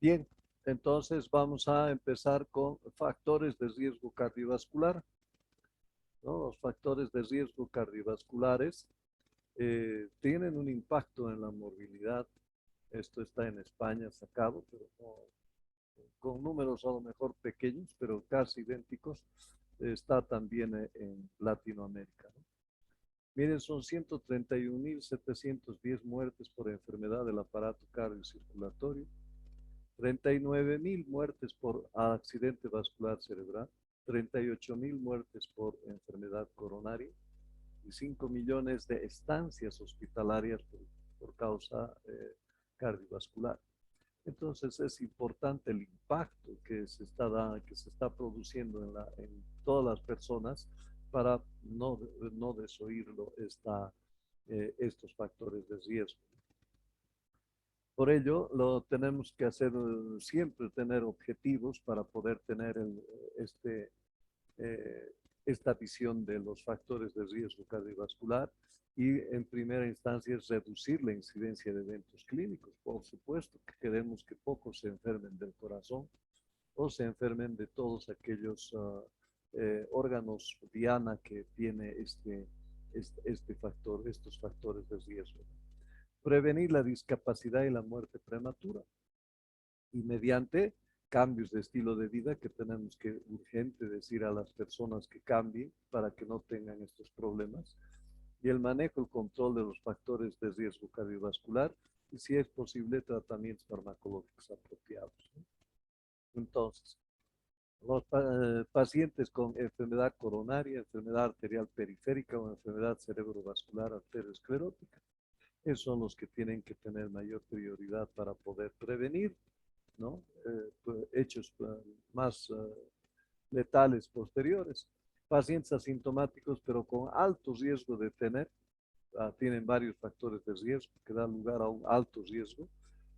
Bien, entonces vamos a empezar con factores de riesgo cardiovascular, ¿no? Los factores de riesgo cardiovasculares tienen un impacto en la morbilidad. Esto está en España sacado, pero con números a lo mejor pequeños, pero casi idénticos. Está también en Latinoamérica, ¿no? Miren, son 131.710 muertes por enfermedad del aparato cardiocirculatorio, 39.000 muertes por accidente vascular cerebral, 38.000 muertes por enfermedad coronaria y 5 millones de estancias hospitalarias por causa cardiovascular. Entonces es importante el impacto que se está produciendo en todas las personas para no desoírlo estos factores de riesgo. Por ello, lo tenemos que hacer siempre, tener objetivos para poder tener este, eh, esta visión de los factores de riesgo cardiovascular y en primera instancia es reducir la incidencia de eventos clínicos. Por supuesto que queremos que pocos se enfermen del corazón o se enfermen de todos aquellos órganos diana que tiene este factor, estos factores de riesgo. Prevenir la discapacidad y la muerte prematura y mediante cambios de estilo de vida que tenemos que urgente decir a las personas que cambien para que no tengan estos problemas y el manejo, el control de los factores de riesgo cardiovascular y si es posible tratamientos farmacológicos apropiados, ¿no? Entonces, los pacientes con enfermedad coronaria, enfermedad arterial periférica o enfermedad cerebrovascular arteriosclerótica, esos son los que tienen que tener mayor prioridad para poder prevenir, ¿no? Hechos más letales posteriores. Pacientes asintomáticos, pero con alto riesgo de tener, tienen varios factores de riesgo que dan lugar a un alto riesgo,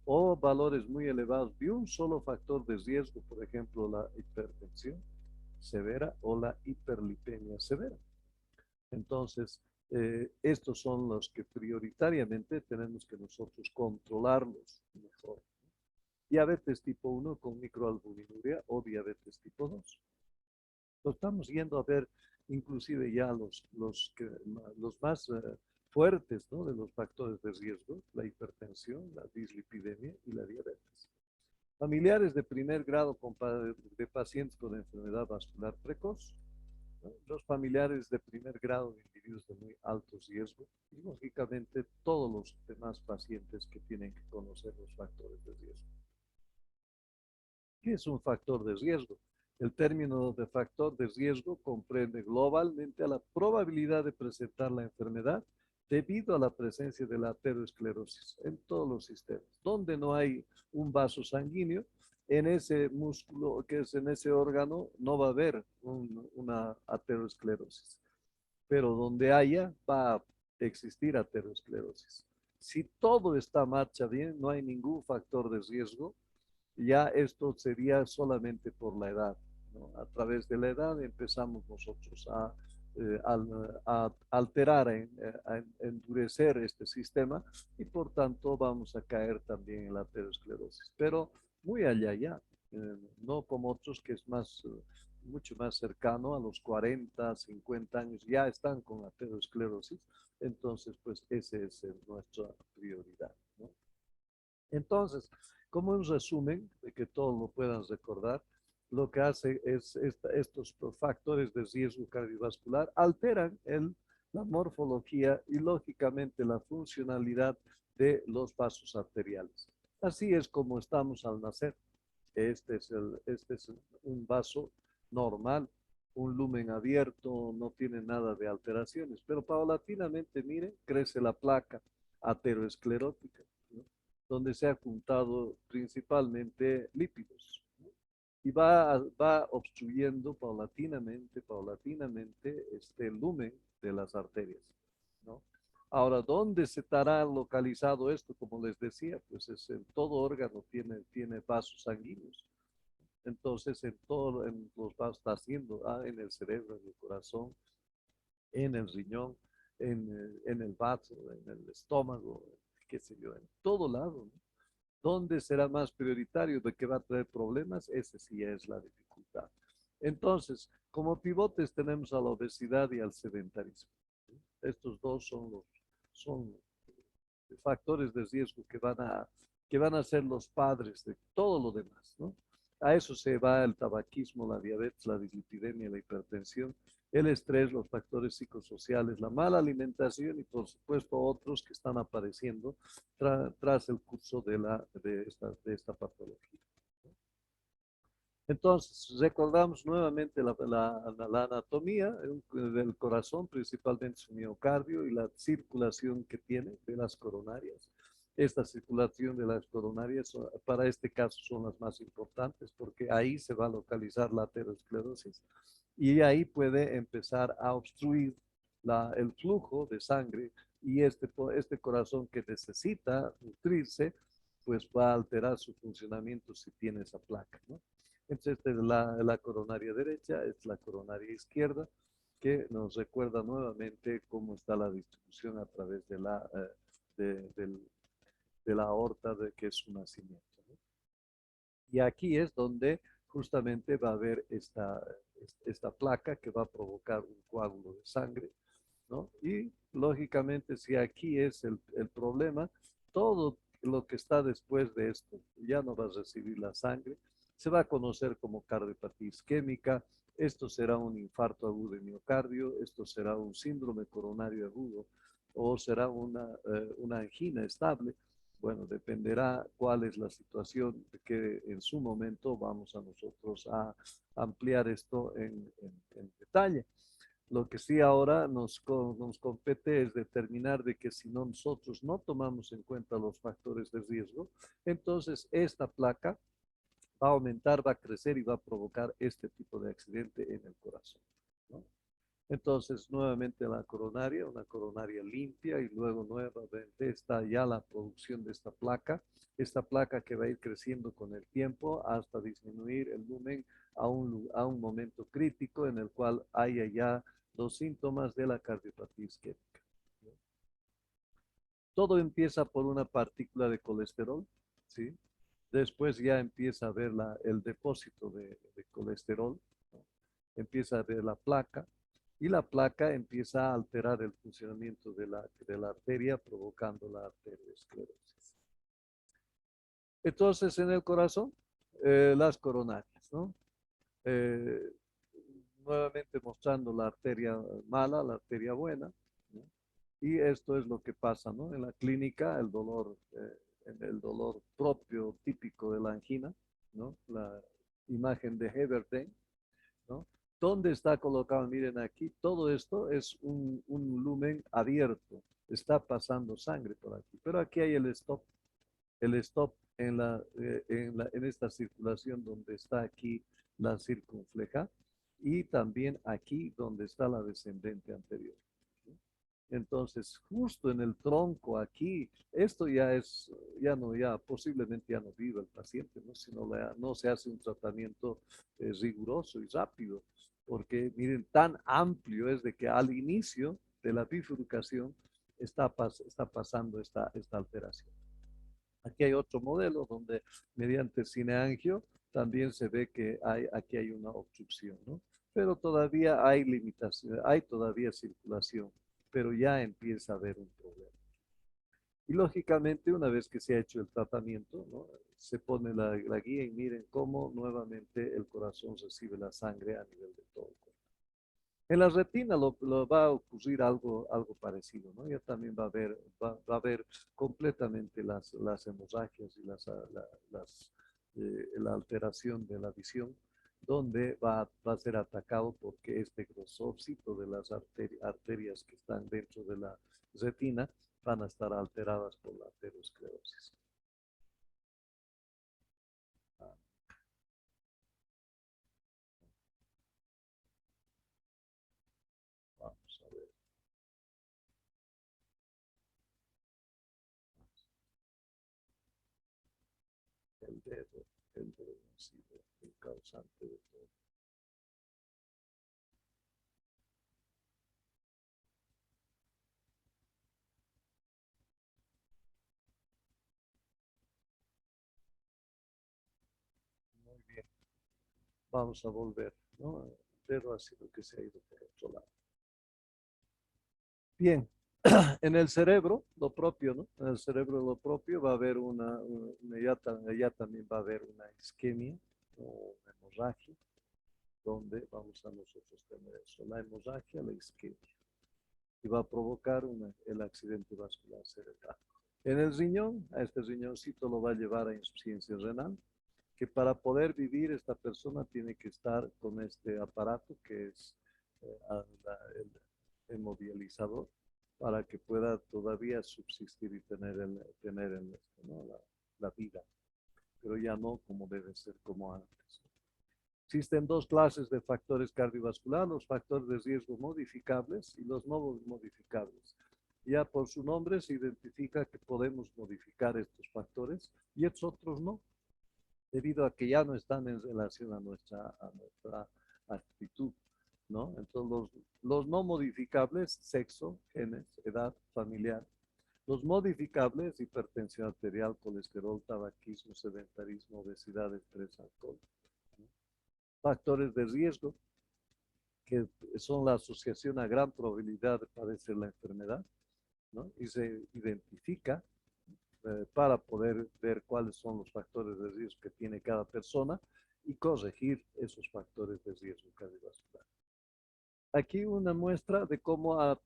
o valores muy elevados de un solo factor de riesgo, por ejemplo, la hipertensión severa o la hiperlipemia severa. Entonces, estos son los que prioritariamente tenemos que nosotros controlarlos mejor. Diabetes tipo 1 con microalbuminuria o diabetes tipo 2. Lo estamos yendo a ver inclusive ya los más fuertes, ¿no?, de los factores de riesgo, la hipertensión, la dislipidemia y la diabetes. Familiares de primer grado de pacientes con enfermedad vascular precoz, ¿no? Los familiares de primer grado de individuos de muy alto riesgo y lógicamente todos los demás pacientes que tienen que conocer los factores de riesgo. ¿Qué es un factor de riesgo? El término de factor de riesgo comprende globalmente a la probabilidad de presentar la enfermedad debido a la presencia de la aterosclerosis en todos los sistemas. Donde no hay un vaso sanguíneo, en ese músculo, que es en ese órgano, no va a haber una aterosclerosis. Pero donde haya, va a existir aterosclerosis. Si todo está marcha bien, no hay ningún factor de riesgo, ya esto sería solamente por la edad, ¿no? A través de la edad empezamos nosotros a alterar, a endurecer este sistema y por tanto vamos a caer también en la aterosclerosis. Pero muy allá ya, no como otros que es mucho más cercano a los 40, 50 años, ya están con aterosclerosis, entonces pues esa es nuestra prioridad, ¿no? Entonces, como un resumen, de que todos lo puedan recordar, lo que hace es estos factores de riesgo cardiovascular alteran la morfología y lógicamente la funcionalidad de los vasos arteriales. Así es como estamos al nacer. Este es un vaso normal, un lumen abierto, no tiene nada de alteraciones, pero paulatinamente, miren, crece la placa aterosclerótica, ¿no?, donde se ha juntado principalmente lípidos, ¿no?, y va obstruyendo paulatinamente este lumen de las arterias, ¿no? Ahora, ¿dónde se estará localizado esto? Como les decía, pues es en todo órgano tiene vasos sanguíneos. Entonces, en los vasos está haciendo, en el cerebro, en el corazón, en el riñón, en el vaso, en el estómago, qué sé yo, en todo lado, ¿no? ¿Dónde será más prioritario de que va a traer problemas? Ese sí es la dificultad. Entonces, como pivotes tenemos a la obesidad y al sedentarismo. Estos dos son factores de riesgo que van a ser los padres de todo lo demás, ¿no? A eso se va el tabaquismo, la diabetes, la dislipidemia, la hipertensión, el estrés, los factores psicosociales, la mala alimentación y por supuesto otros que están apareciendo tras el curso de esta patología. Entonces, recordamos nuevamente la anatomía del corazón, principalmente su miocardio y la circulación que tiene de las coronarias. Esta circulación de las coronarias, para este caso, son las más importantes porque ahí se va a localizar la aterosclerosis y ahí puede empezar a obstruir el flujo de sangre y este corazón que necesita nutrirse, pues va a alterar su funcionamiento si tiene esa placa, ¿no? Entonces, esta es la coronaria derecha, es la coronaria izquierda, que nos recuerda nuevamente cómo está la distribución a través de la aorta, que es su nacimiento, ¿no? Y aquí es donde justamente va a haber esta placa que va a provocar un coágulo de sangre, ¿no? Y lógicamente, si aquí es el problema, todo lo que está después de esto ya no va a recibir la sangre, se va a conocer como cardiopatía isquémica, esto será un infarto agudo de miocardio, esto será un síndrome coronario agudo o será una angina estable. Bueno, dependerá cuál es la situación que en su momento vamos a nosotros a ampliar esto en detalle. Lo que sí ahora nos compete es determinar de que si nosotros no tomamos en cuenta los factores de riesgo, entonces esta placa va a aumentar, va a crecer y va a provocar este tipo de accidente en el corazón, ¿no? Entonces, nuevamente la coronaria, una coronaria limpia y luego nuevamente está ya la producción de esta placa que va a ir creciendo con el tiempo hasta disminuir el lumen a un momento crítico en el cual haya ya los síntomas de la cardiopatía isquémica, ¿no? Todo empieza por una partícula de colesterol, ¿sí? Después ya empieza a ver el depósito de colesterol, ¿no? Empieza a ver la placa y la placa empieza a alterar el funcionamiento de la arteria, provocando la arteriosclerosis. Entonces, en el corazón, las coronarias, ¿no? Eh, Nuevamente mostrando la arteria mala, la arteria buena, ¿no? Y esto es lo que pasa, ¿no? En la clínica, el dolor propio, típico de la angina, ¿no? La imagen de Heberdine, ¿no? ¿Dónde está colocado? Miren aquí, todo esto es un lumen abierto, está pasando sangre por aquí, pero aquí hay el stop en esta circulación donde está aquí la circunfleja y también aquí donde está la descendente anterior, ¿no? Entonces, justo en el tronco aquí, esto ya posiblemente ya no vive el paciente, ¿no? Si no se hace un tratamiento riguroso y rápido, porque miren, tan amplio es de que al inicio de la bifurcación está pasando esta alteración. Aquí hay otro modelo donde mediante cineangio también se ve que aquí hay una obstrucción, ¿no? Pero todavía hay limitación, hay todavía circulación, pero ya empieza a haber un problema. Y lógicamente, una vez que se ha hecho el tratamiento, ¿no? Se pone la guía y miren cómo nuevamente el corazón recibe la sangre a nivel de todo el cuerpo. En la retina va a ocurrir algo parecido, ¿no? Ya también va a haber completamente las hemorragias y la alteración de la visión, donde va a ser atacado porque este grosorcito de las arterias que están dentro de la retina van a estar alteradas por la aterosclerosis. Ah, vamos a ver. El dedo ha sido el causante de todo. vamos a volver, ¿no? Pero ha sido que se ha ido por otro lado. Bien, en el cerebro, lo propio, ¿no? En el cerebro lo propio va a haber ya también va a haber una isquemia o una hemorragia, donde vamos a nosotros tener eso, la hemorragia, la isquemia, y va a provocar el accidente vascular cerebral. En el riñón, a este riñoncito lo va a llevar a insuficiencia renal, que para poder vivir esta persona tiene que estar con este aparato que es el hemovializador, para que pueda todavía subsistir y ¿no? la vida, pero ya no como debe ser como antes. Existen dos clases de factores cardiovasculares, los factores de riesgo modificables y los no modificables. Ya por su nombre se identifica que podemos modificar estos factores y estos otros no, debido a que ya no están en relación a nuestra actitud, ¿no? Entonces, los no modificables, sexo, genes, edad, familiar. Los modificables, hipertensión arterial, colesterol, tabaquismo, sedentarismo, obesidad, estrés, alcohol. ¿No? Factores de riesgo, que son la asociación a gran probabilidad de padecer la enfermedad, ¿no? Y se identifica para poder ver cuáles son los factores de riesgo que tiene cada persona y corregir esos factores de riesgo cardiovascular. Aquí una muestra de cómo a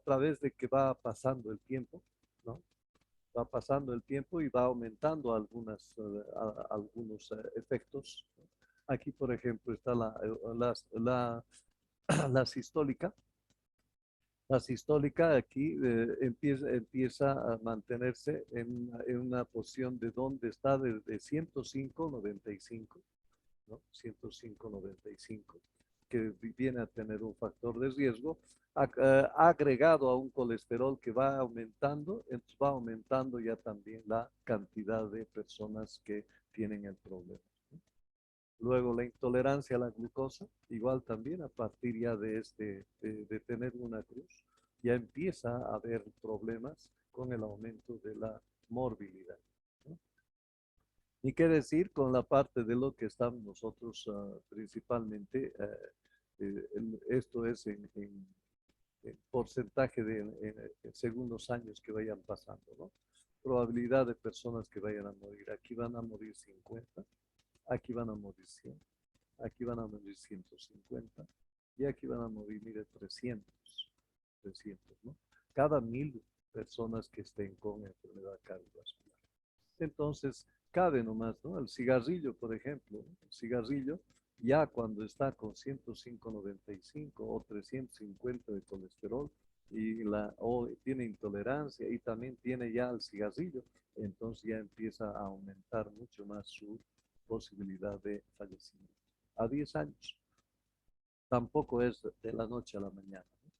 través de que va pasando el tiempo, ¿no? Va pasando el tiempo y va aumentando algunos efectos. Aquí, por ejemplo, está la sistólica. La sistólica aquí empieza a mantenerse en una posición de donde está de 105,95, ¿no? 105,95, que viene a tener un factor de riesgo agregado a un colesterol que va aumentando, entonces va aumentando ya también la cantidad de personas que tienen el problema. Luego la intolerancia a la glucosa, igual también a partir ya de tener una cruz, ya empieza a haber problemas con el aumento de la morbilidad, ¿no? Ni qué decir con la parte de lo que estamos nosotros principalmente, esto es en porcentaje según los años que vayan pasando, ¿no? Probabilidad de personas que vayan a morir. Aquí van a morir 50, aquí van a morir 100, aquí van a morir 150 y aquí van a morir, mire, 300, ¿no? Cada 1000 personas que estén con enfermedad cardiovascular. Entonces, cabe nomás, ¿no? El cigarrillo, por ejemplo, ¿no? El cigarrillo, ya cuando está con 105,95 o 350 de colesterol o tiene intolerancia y también tiene ya el cigarrillo, entonces ya empieza a aumentar mucho más su posibilidad de fallecimiento. A 10 años. Tampoco es de la noche a la mañana, ¿no?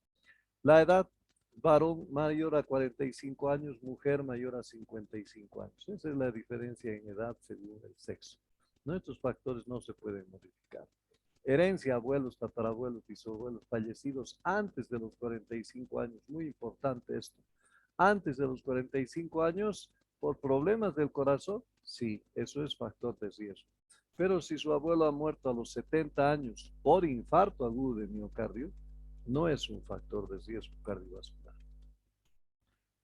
La edad, varón mayor a 45 años, mujer mayor a 55 años. Esa es la diferencia en edad según el sexo. Nuestros factores no se pueden modificar. Herencia, abuelos, tatarabuelos, bisabuelos fallecidos antes de los 45 años. Muy importante esto. Antes de los 45 años, por problemas del corazón, sí, eso es factor de riesgo. Pero si su abuelo ha muerto a los 70 años por infarto agudo de miocardio, no es un factor de riesgo cardiovascular.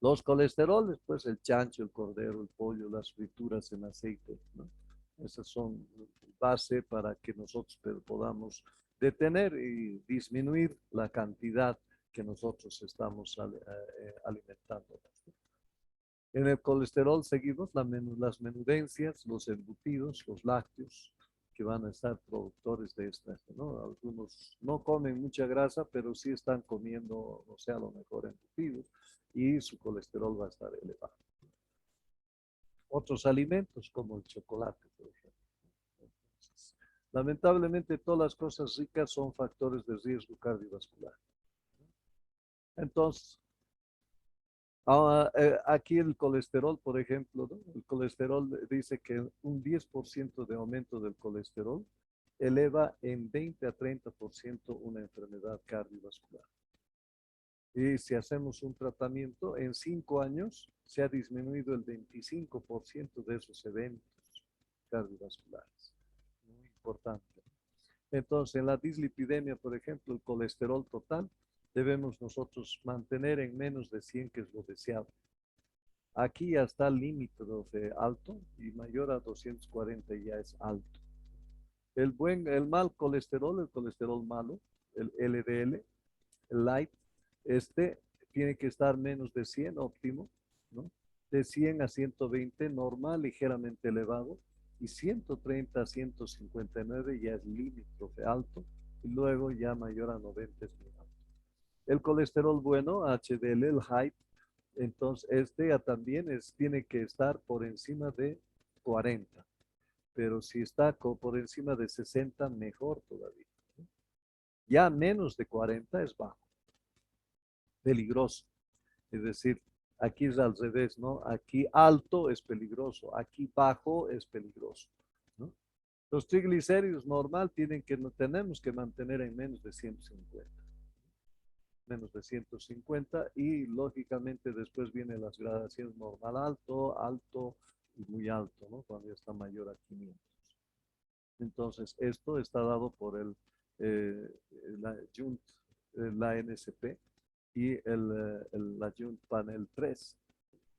Los colesteroles, pues el chancho, el cordero, el pollo, las frituras en aceite, ¿no? Esas son base para que nosotros podamos detener y disminuir la cantidad que nosotros estamos alimentando. En el colesterol seguimos las menudencias, los embutidos, los lácteos, que van a estar productores de estas, ¿no? Algunos no comen mucha grasa, pero sí están comiendo, o sea, a lo mejor embutidos, y su colesterol va a estar elevado. Otros alimentos, como el chocolate, por ejemplo. Entonces, lamentablemente, todas las cosas ricas son factores de riesgo cardiovascular. Entonces, aquí el colesterol, por ejemplo, ¿no? El colesterol dice que un 10% de aumento del colesterol eleva en 20 a 30% una enfermedad cardiovascular. Y si hacemos un tratamiento, en 5 años se ha disminuido el 25% de esos eventos cardiovasculares. Muy importante. Entonces, en la dislipidemia, por ejemplo, el colesterol total debemos nosotros mantener en menos de 100, que es lo deseado. Aquí ya está el límite de alto y mayor a 240 ya es alto. El mal colesterol, el colesterol malo, el LDL, el light, este tiene que estar menos de 100, óptimo, ¿no? De 100 a 120, normal, ligeramente elevado, y 130 a 159 ya es límite alto, y luego ya mayor a 90 es muy alto. El colesterol bueno, HDL, el high, entonces este ya también tiene que estar por encima de 40, pero si está por encima de 60, mejor todavía. Ya menos de 40 es bajo, peligroso. Es decir, aquí es al revés, ¿no? Aquí alto es peligroso, aquí bajo es peligroso, ¿no? Los triglicéridos normal tenemos que mantener en menos de 150. Menos de 150 y lógicamente después vienen las gradaciones normal alto, alto y muy alto, ¿no? Cuando ya está mayor a 500. Entonces, esto está dado por eh, la JUNT, la NSP y la JUNT Panel 3.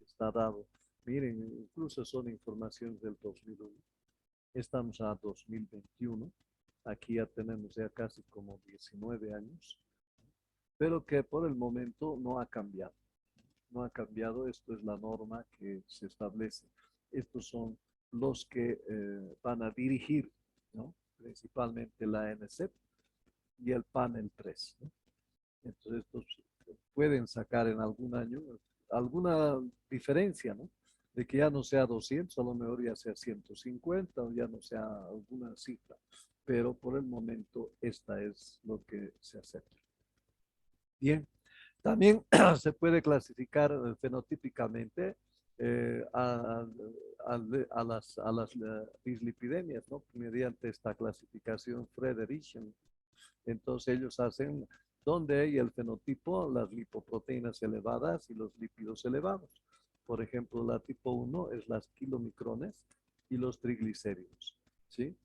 Está dado. Miren, incluso son informaciones del 2001. Estamos a 2021. Aquí ya tenemos ya casi como 19 años, pero que por el momento no ha cambiado. No ha cambiado, esto es la norma que se establece. Estos son los que van a dirigir, ¿no? Principalmente la NSEP y el panel 3, ¿no? Entonces, estos pueden sacar en algún año alguna diferencia, ¿no? De que ya no sea 200, a lo mejor ya sea 150 o ya no sea alguna cifra. Pero por el momento, esta es lo que se acepta. Bien, también se puede clasificar fenotípicamente a las dislipidemias, ¿no? Mediante esta clasificación Frederickson. Entonces ellos hacen donde hay el fenotipo, las lipoproteínas elevadas y los lípidos elevados. Por ejemplo, la tipo 1 es las kilomicrones y los triglicéridos, ¿sí?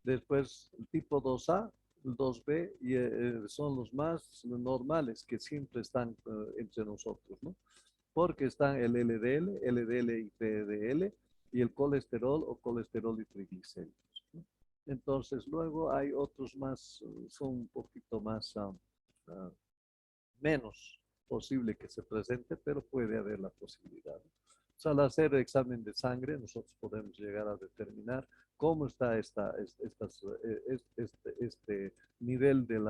Después, el tipo 2A, el 2B, y son los más normales que siempre están entre nosotros, ¿no? Porque están el LDL, LDL y PDL, y el colesterol o colesterol y triglicéridos, ¿no? Entonces, luego hay otros más, son un poquito más, menos posible que se presente, pero puede haber la posibilidad. O sea, al hacer examen de sangre, nosotros podemos llegar a determinar cómo está este nivel del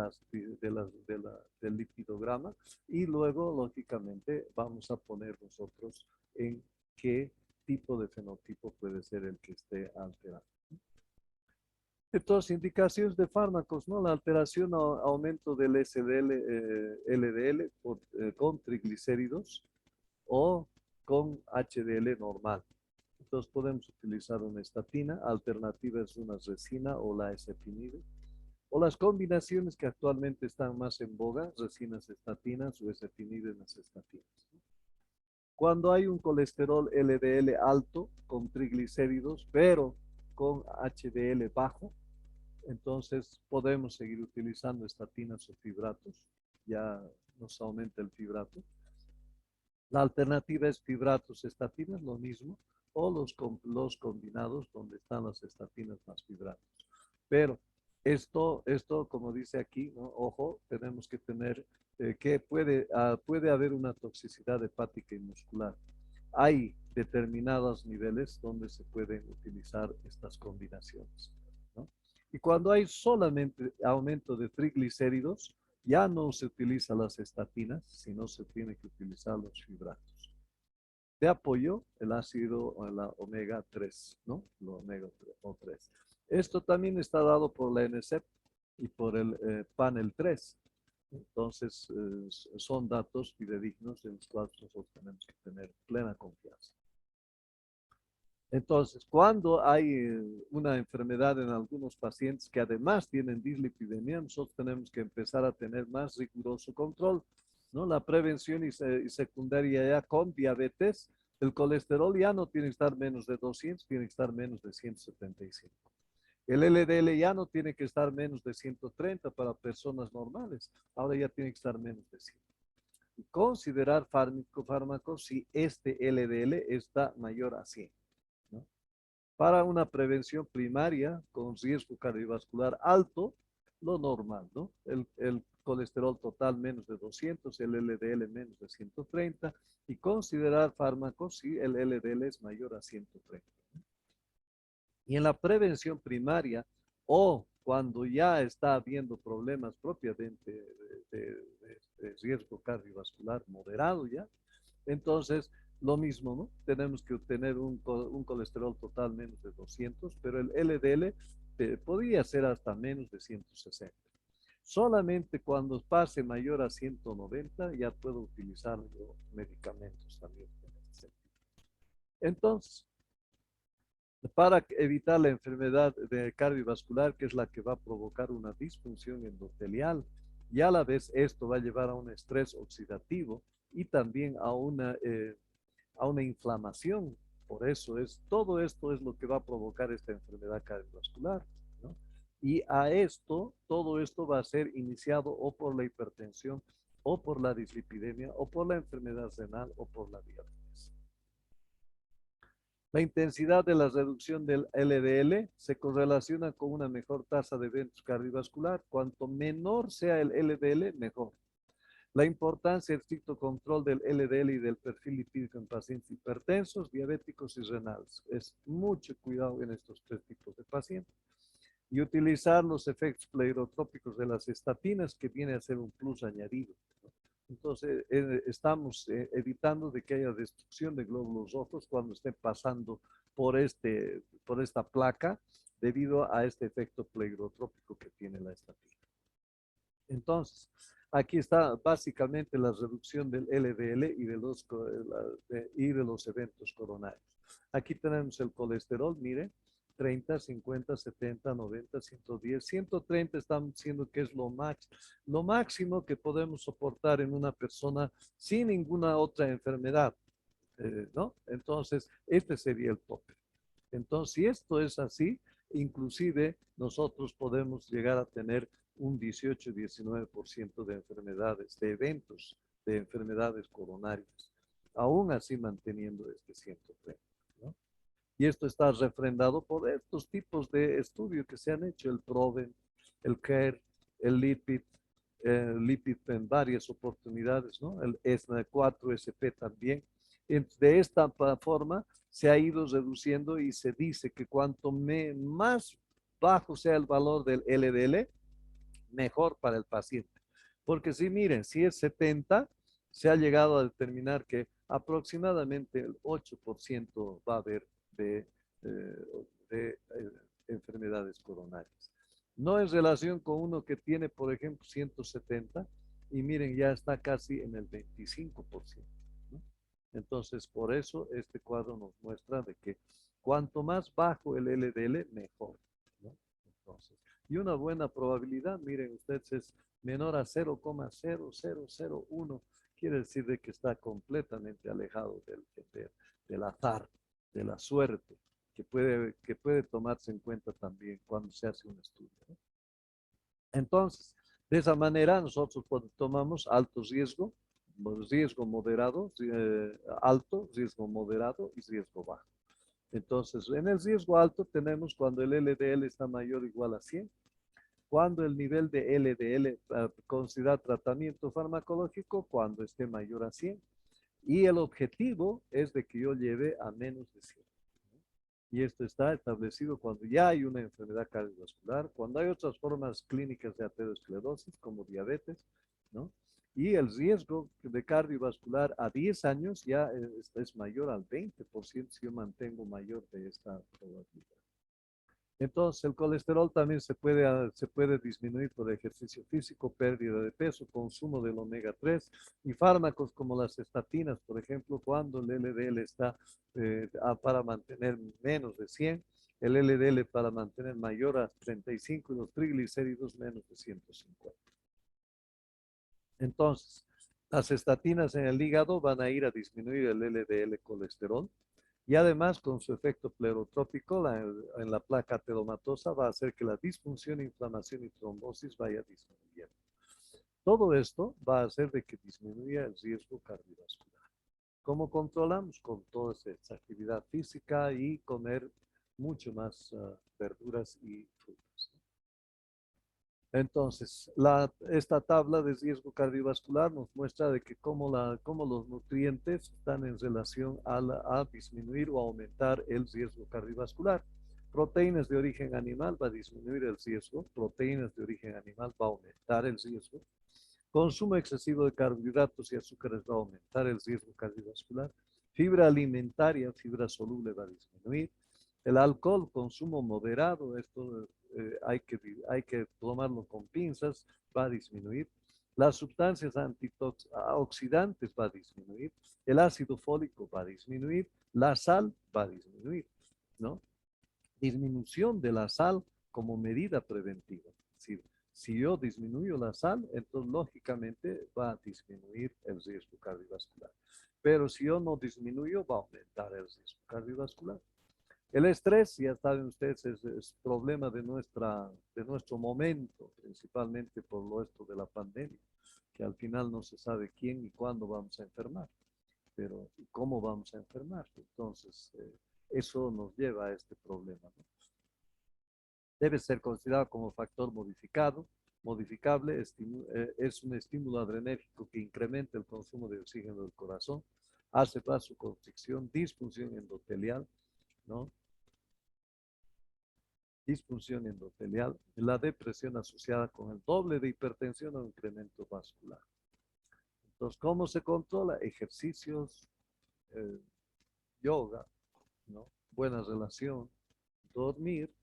lipidograma y luego, lógicamente, vamos a poner nosotros en qué tipo de fenotipo puede ser el que esté alterado. Entonces, indicaciones de fármacos, ¿no? La alteración o aumento del SDL, LDL con triglicéridos o con HDL normal. Entonces, podemos utilizar una estatina, alternativa es una resina o la ezetimibe, o las combinaciones que actualmente están más en boga, resinas estatinas o ezetimibe estatinas. Cuando hay un colesterol LDL alto con triglicéridos, pero con HDL bajo, entonces podemos seguir utilizando estatinas o fibratos, ya nos aumenta el fibrato. La alternativa es fibratos, estatinas, lo mismo, o los combinados donde están las estatinas más fibratos. Pero esto, como dice aquí, ¿no? Ojo, tenemos que tener que puede haber una toxicidad hepática y muscular. Hay determinados niveles donde se pueden utilizar estas combinaciones, ¿no? Y cuando hay solamente aumento de triglicéridos, ya no se utilizan las estatinas, sino se tiene que utilizar los fibratos. De apoyo, el ácido o la omega 3, ¿no? El omega 3. Esto también está dado por la NSEP y por el panel 3. Entonces, son datos fidedignos en los cuales nosotros tenemos que tener plena confianza. Entonces, cuando hay una enfermedad en algunos pacientes que además tienen dislipidemia, nosotros tenemos que empezar a tener más riguroso control, ¿no? La prevención y secundaria ya con diabetes, el colesterol ya no tiene que estar menos de 200, tiene que estar menos de 175. El LDL ya no tiene que estar menos de 130 para personas normales, ahora ya tiene que estar menos de 100. Y considerar fármaco si este LDL está mayor a 100, ¿no? Para una prevención primaria con riesgo cardiovascular alto, lo normal, ¿no? El colesterol total menos de 200, el LDL menos de 130 y considerar fármacos si el LDL es mayor a 130. Y en la prevención primaria o cuando ya está habiendo problemas propiamente de riesgo cardiovascular moderado ya, entonces lo mismo, ¿no? Tenemos que obtener un colesterol total menos de 200, pero el LDL podría ser hasta menos de 160. Solamente cuando pase mayor a 190 ya puedo utilizar medicamentos también. Entonces, para evitar la enfermedad de cardiovascular, que es la que va a provocar una disfunción endotelial, y a la vez esto va a llevar a un estrés oxidativo y también a una inflamación. Por eso todo esto es lo que va a provocar esta enfermedad cardiovascular, ¿no? Y a esto, todo esto va a ser iniciado o por la hipertensión, o por la dislipidemia, o por la enfermedad renal, o por la diabetes. La intensidad de la reducción del LDL se correlaciona con una mejor tasa de eventos cardiovascular. Cuanto menor sea el LDL, mejor. La importancia del estricto control del LDL y del perfil lipídico en pacientes hipertensos, diabéticos y renales. Es mucho cuidado en estos tres tipos de pacientes. Y utilizar los efectos plerotrópicos de las estatinas, que viene a ser un plus añadido. Entonces, estamos evitando de que haya destrucción de glóbulos rojos cuando estén pasando por esta placa debido a este efecto plerotrópico que tiene la estatina. Entonces, aquí está básicamente la reducción del LDL y de los eventos coronarios. Aquí tenemos el colesterol, mire, 30, 50, 70, 90, 110, 130 estamos diciendo que es lo máximo que podemos soportar en una persona sin ninguna otra enfermedad, ¿no? Entonces, este sería el tope. Entonces, si esto es así, inclusive nosotros podemos llegar a tener un 18-19% de enfermedades, de eventos de enfermedades coronarias, aún así manteniendo este 130, ¿no? Y esto está refrendado por estos tipos de estudios que se han hecho, el PROVEN, el CARE, el lipid en varias oportunidades, ¿no? El ESNA4SP también. De esta forma se ha ido reduciendo y se dice que cuanto más bajo sea el valor del LDL, mejor para el paciente. Porque si miren, si es 70, se ha llegado a determinar que aproximadamente el 8% va a haber eh, de enfermedades coronarias. No en relación con uno que tiene, por ejemplo, 170, y miren, ya está casi en el 25%, ¿no? Entonces, por eso este cuadro nos muestra de que cuanto más bajo el LDL, mejor, ¿no? Entonces, y una buena probabilidad, miren ustedes, es menor a 0,0001, quiere decir de que está completamente alejado del azar, de la suerte, que puede tomarse en cuenta también cuando se hace un estudio, ¿no? Entonces, de esa manera nosotros tomamos alto riesgo, riesgo moderado, alto, riesgo moderado y riesgo bajo. Entonces, en el riesgo alto tenemos cuando el LDL está mayor o igual a 100, cuando el nivel de LDL considera tratamiento farmacológico, cuando esté mayor a 100. Y el objetivo es de que yo lleve a menos de 100. Y esto está establecido cuando ya hay una enfermedad cardiovascular, cuando hay otras formas clínicas de aterosclerosis, como diabetes, ¿no? Y el riesgo de cardiovascular a 10 años ya es mayor al 20% si yo mantengo mayor de esta probabilidad. Entonces, el colesterol también se puede disminuir por ejercicio físico, pérdida de peso, consumo del omega 3 y fármacos como las estatinas, por ejemplo, cuando el LDL está para mantener menos de 100, el LDL para mantener mayor a 35 y los triglicéridos menos de 150. Entonces, las estatinas en el hígado van a ir a disminuir el LDL colesterol Y además, con su efecto pleurotrópico en la placa ateromatosa va a hacer que la disfunción, inflamación y trombosis vaya disminuyendo. Todo esto va a hacer de que disminuya el riesgo cardiovascular. ¿Cómo controlamos? Con toda esa actividad física y comer mucho más verduras y frutas. Entonces, esta tabla de riesgo cardiovascular nos muestra de que cómo los nutrientes están en relación a disminuir o aumentar el riesgo cardiovascular. Proteínas de origen animal va a disminuir el riesgo, proteínas de origen animal va a aumentar el riesgo. Consumo excesivo de carbohidratos y azúcares va a aumentar el riesgo cardiovascular. Fibra alimentaria, fibra soluble va a disminuir. El alcohol, consumo moderado, esto hay que tomarlo con pinzas, va a disminuir. Las sustancias antioxidantes va a disminuir. El ácido fólico va a disminuir. La sal va a disminuir, ¿no? Disminución de la sal como medida preventiva. Si yo disminuyo la sal, entonces lógicamente va a disminuir el riesgo cardiovascular. Pero si yo no disminuyo, va a aumentar el riesgo cardiovascular. El estrés, ya saben ustedes, es problema de nuestro momento, principalmente por lo esto de la pandemia, que al final no se sabe quién y cuándo vamos a enfermar, pero ¿y cómo vamos a enfermar? Entonces, eso nos lleva a este problema, ¿no? Debe ser considerado como factor modificable, es un estímulo adrenérgico que incrementa el consumo de oxígeno del corazón, hace vasoconstricción, disfunción endotelial, ¿no? Disfunción endotelial, la depresión asociada con el doble de hipertensión o incremento vascular. Entonces, ¿cómo se controla? Ejercicios, eh, yoga, ¿no? Buena relación, dormir,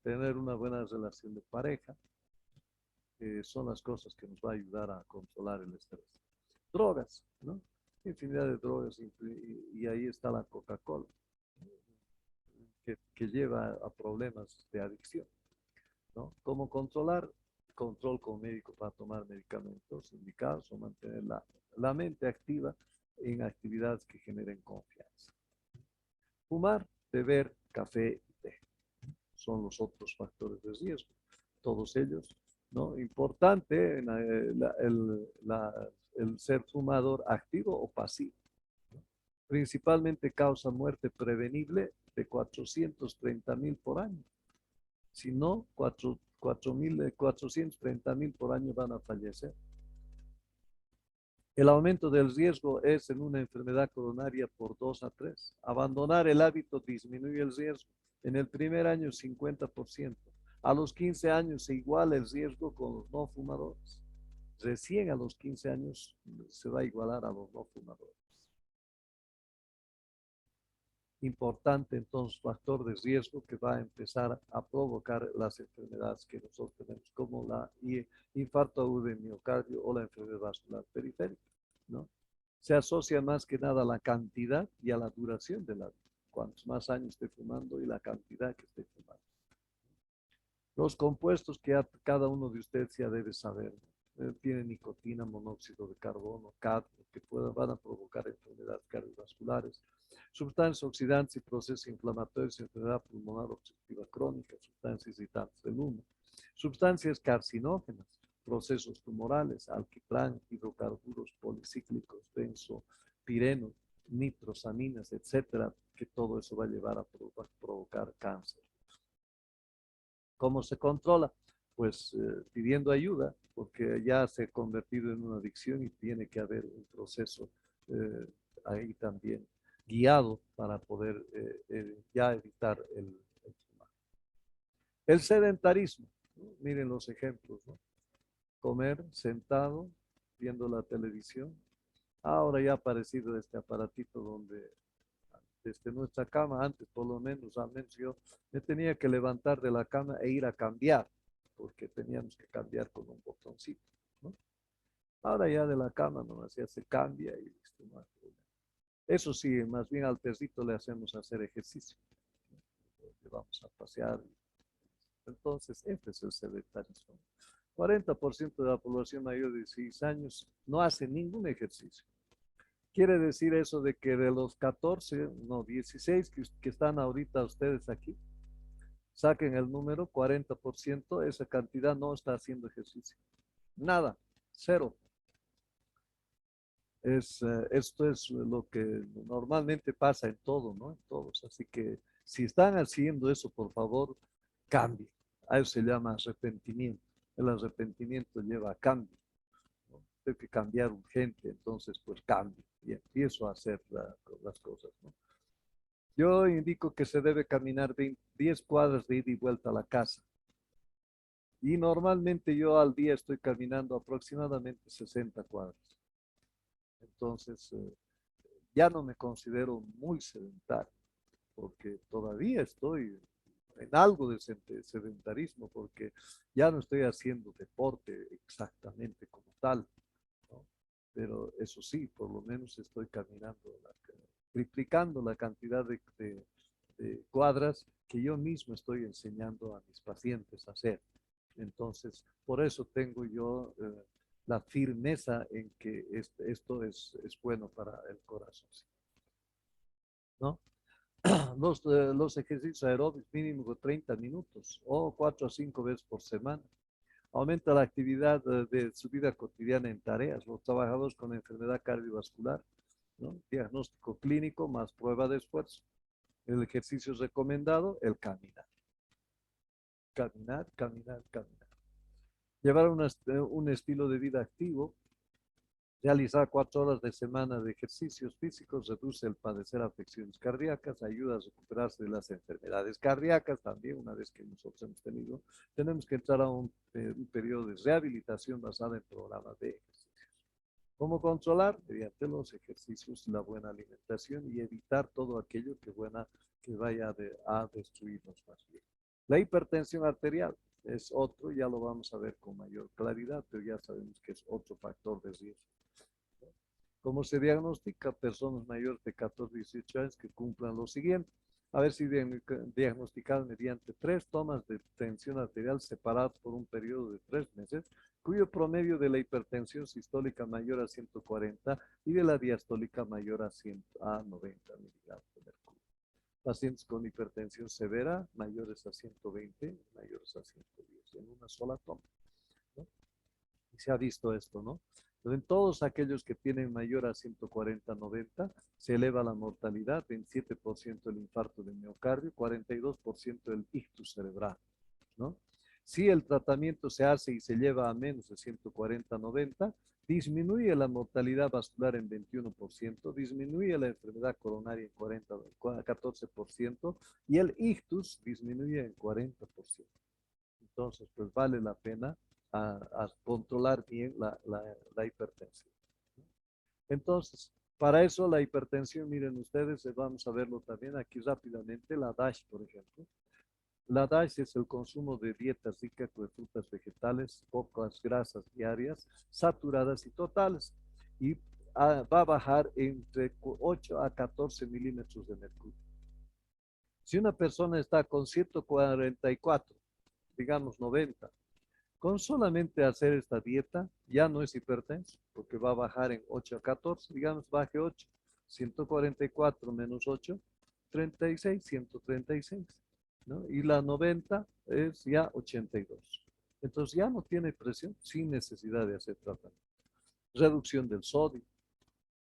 tener una buena relación de pareja, son las cosas que nos va a ayudar a controlar el estrés. Drogas, ¿no? Infinidad de drogas y ahí está la Coca-Cola, que lleva a problemas de adicción, ¿no? ¿Cómo controlar? Control con médico para tomar medicamentos indicados o mantener la mente activa en actividades que generen confianza. Fumar, beber café y té son los otros factores de riesgo. Todos ellos, ¿no? Importante el ser fumador activo o pasivo, ¿no? Principalmente causa muerte prevenible de 430,000 por año. Si no, 430,000 por año van a fallecer. El aumento del riesgo es en una enfermedad coronaria por 2 a 3. Abandonar el hábito disminuye el riesgo. En el primer año 50%. A los 15 años se iguala el riesgo con los no fumadores. Recién a los 15 años se va a igualar a los no fumadores. Importante entonces factor de riesgo que va a empezar a provocar las enfermedades que nosotros tenemos, como la infarto agudo de miocardio o la enfermedad vascular periférica, ¿no? Se asocia más que nada a la cantidad y a la duración de la vida. Cuantos más años esté fumando y la cantidad que esté fumando. Los compuestos que cada uno de ustedes ya debe saber, tiene nicotina, monóxido de carbono, cadmio, que van a provocar enfermedades cardiovasculares, sustancias oxidantes y procesos inflamatorios, enfermedad pulmonar obstructiva crónica, sustancias irritantes del humo, sustancias carcinógenas, procesos tumorales, alquitrán, hidrocarburos policíclicos, benzopireno, nitrosaminas, etcétera, que todo eso va a llevar a provocar cáncer. ¿Cómo se controla? Pues pidiendo ayuda, porque ya se ha convertido en una adicción y tiene que haber un proceso ahí también guiado para poder ya evitar el fumar. El sedentarismo, ¿no? Miren los ejemplos, ¿no? Comer sentado, viendo la televisión. Ahora ya ha aparecido este aparatito donde desde nuestra cama, antes por lo menos, al menos yo me tenía que levantar de la cama e ir a cambiar, porque teníamos que cambiar con un botoncito, ¿no? Ahora ya de la cama nomás ya se cambia y listo, no hay problema. Eso sí, más bien al perrito le hacemos hacer ejercicio, ¿no? Le vamos a pasear. Entonces, este es el sedentarismo. 40% de la población mayor de 16 años no hace ningún ejercicio. Quiere decir eso de que de los 14, no, 16 que están ahorita ustedes aquí, saquen el número, 40%, esa cantidad no está haciendo ejercicio. Nada, cero. Esto es lo que normalmente pasa en todo, ¿no? En todos. Así que si están haciendo eso, por favor, cambien. A eso se llama arrepentimiento. El arrepentimiento lleva a cambio, ¿no? Tengo que cambiar urgente, entonces pues cambio y empiezo a hacer las cosas, ¿no? Yo indico que se debe caminar 10 cuadras de ida y vuelta a la casa. Y normalmente yo al día estoy caminando aproximadamente 60 cuadras. Entonces, ya no me considero muy sedentario, porque todavía estoy en algo de sedentarismo, porque ya no estoy haciendo deporte exactamente como tal, ¿no? Pero eso sí, por lo menos estoy caminando, triplicando la cantidad de cuadras que yo mismo estoy enseñando a mis pacientes a hacer. Entonces, por eso tengo yo la firmeza en que esto es bueno para el corazón, ¿no? Los ejercicios aeróbicos mínimo de 30 minutos o 4 a 5 veces por semana. Aumenta la actividad de su vida cotidiana en tareas. Los trabajadores con enfermedad cardiovascular, ¿no? Diagnóstico clínico más prueba de esfuerzo. El ejercicio recomendado, el caminar. Caminar, caminar, caminar. Llevar un estilo de vida activo. Realizar 4 horas de semana de ejercicios físicos reduce el padecer afecciones cardíacas, ayuda a recuperarse de las enfermedades cardíacas. También, una vez que nosotros hemos tenido, tenemos que entrar a un periodo de rehabilitación basada en programas de ejercicio. ¿Cómo controlar? Mediante los ejercicios, la buena alimentación y evitar todo aquello que vaya a destruirnos más bien. La hipertensión arterial es otro, ya lo vamos a ver con mayor claridad, pero ya sabemos que es otro factor de riesgo. ¿Cómo se diagnostica? Personas mayores de 14 a 18 años que cumplan lo siguiente. A ver si diagnosticadas mediante 3 tomas de tensión arterial separadas por un periodo de 3 meses, cuyo promedio de la hipertensión sistólica mayor a 140 y de la diastólica mayor a 90 miligramos de mercurio. Pacientes con hipertensión severa, mayores a 120, mayores a 110, en una sola toma, ¿no? Y se ha visto esto, ¿no? Pero en todos aquellos que tienen mayor a 140-90, se eleva la mortalidad en 7% el infarto de miocardio, 42% el ictus cerebral, ¿no? Si el tratamiento se hace y se lleva a menos de 140-90, disminuye la mortalidad vascular en 21%, disminuye la enfermedad coronaria en 14% y el ictus disminuye en 40%. Entonces, pues vale la pena a controlar bien la hipertensión. Entonces, para eso la hipertensión, miren ustedes, vamos a verlo también aquí rápidamente, la DASH, por ejemplo. La DASH es el consumo de dietas ricas de frutas vegetales, pocas grasas diarias, saturadas y totales. Y va a bajar entre 8 a 14 milímetros de mercurio. Si una persona está con 144, digamos 90, con solamente hacer esta dieta ya no es hipertenso, porque va a bajar en 8 a 14, digamos, baje 8, 144 menos 8, 36, 136, ¿no? Y la 90 es ya 82. Entonces ya no tiene presión sin necesidad de hacer tratamiento. Reducción del sodio,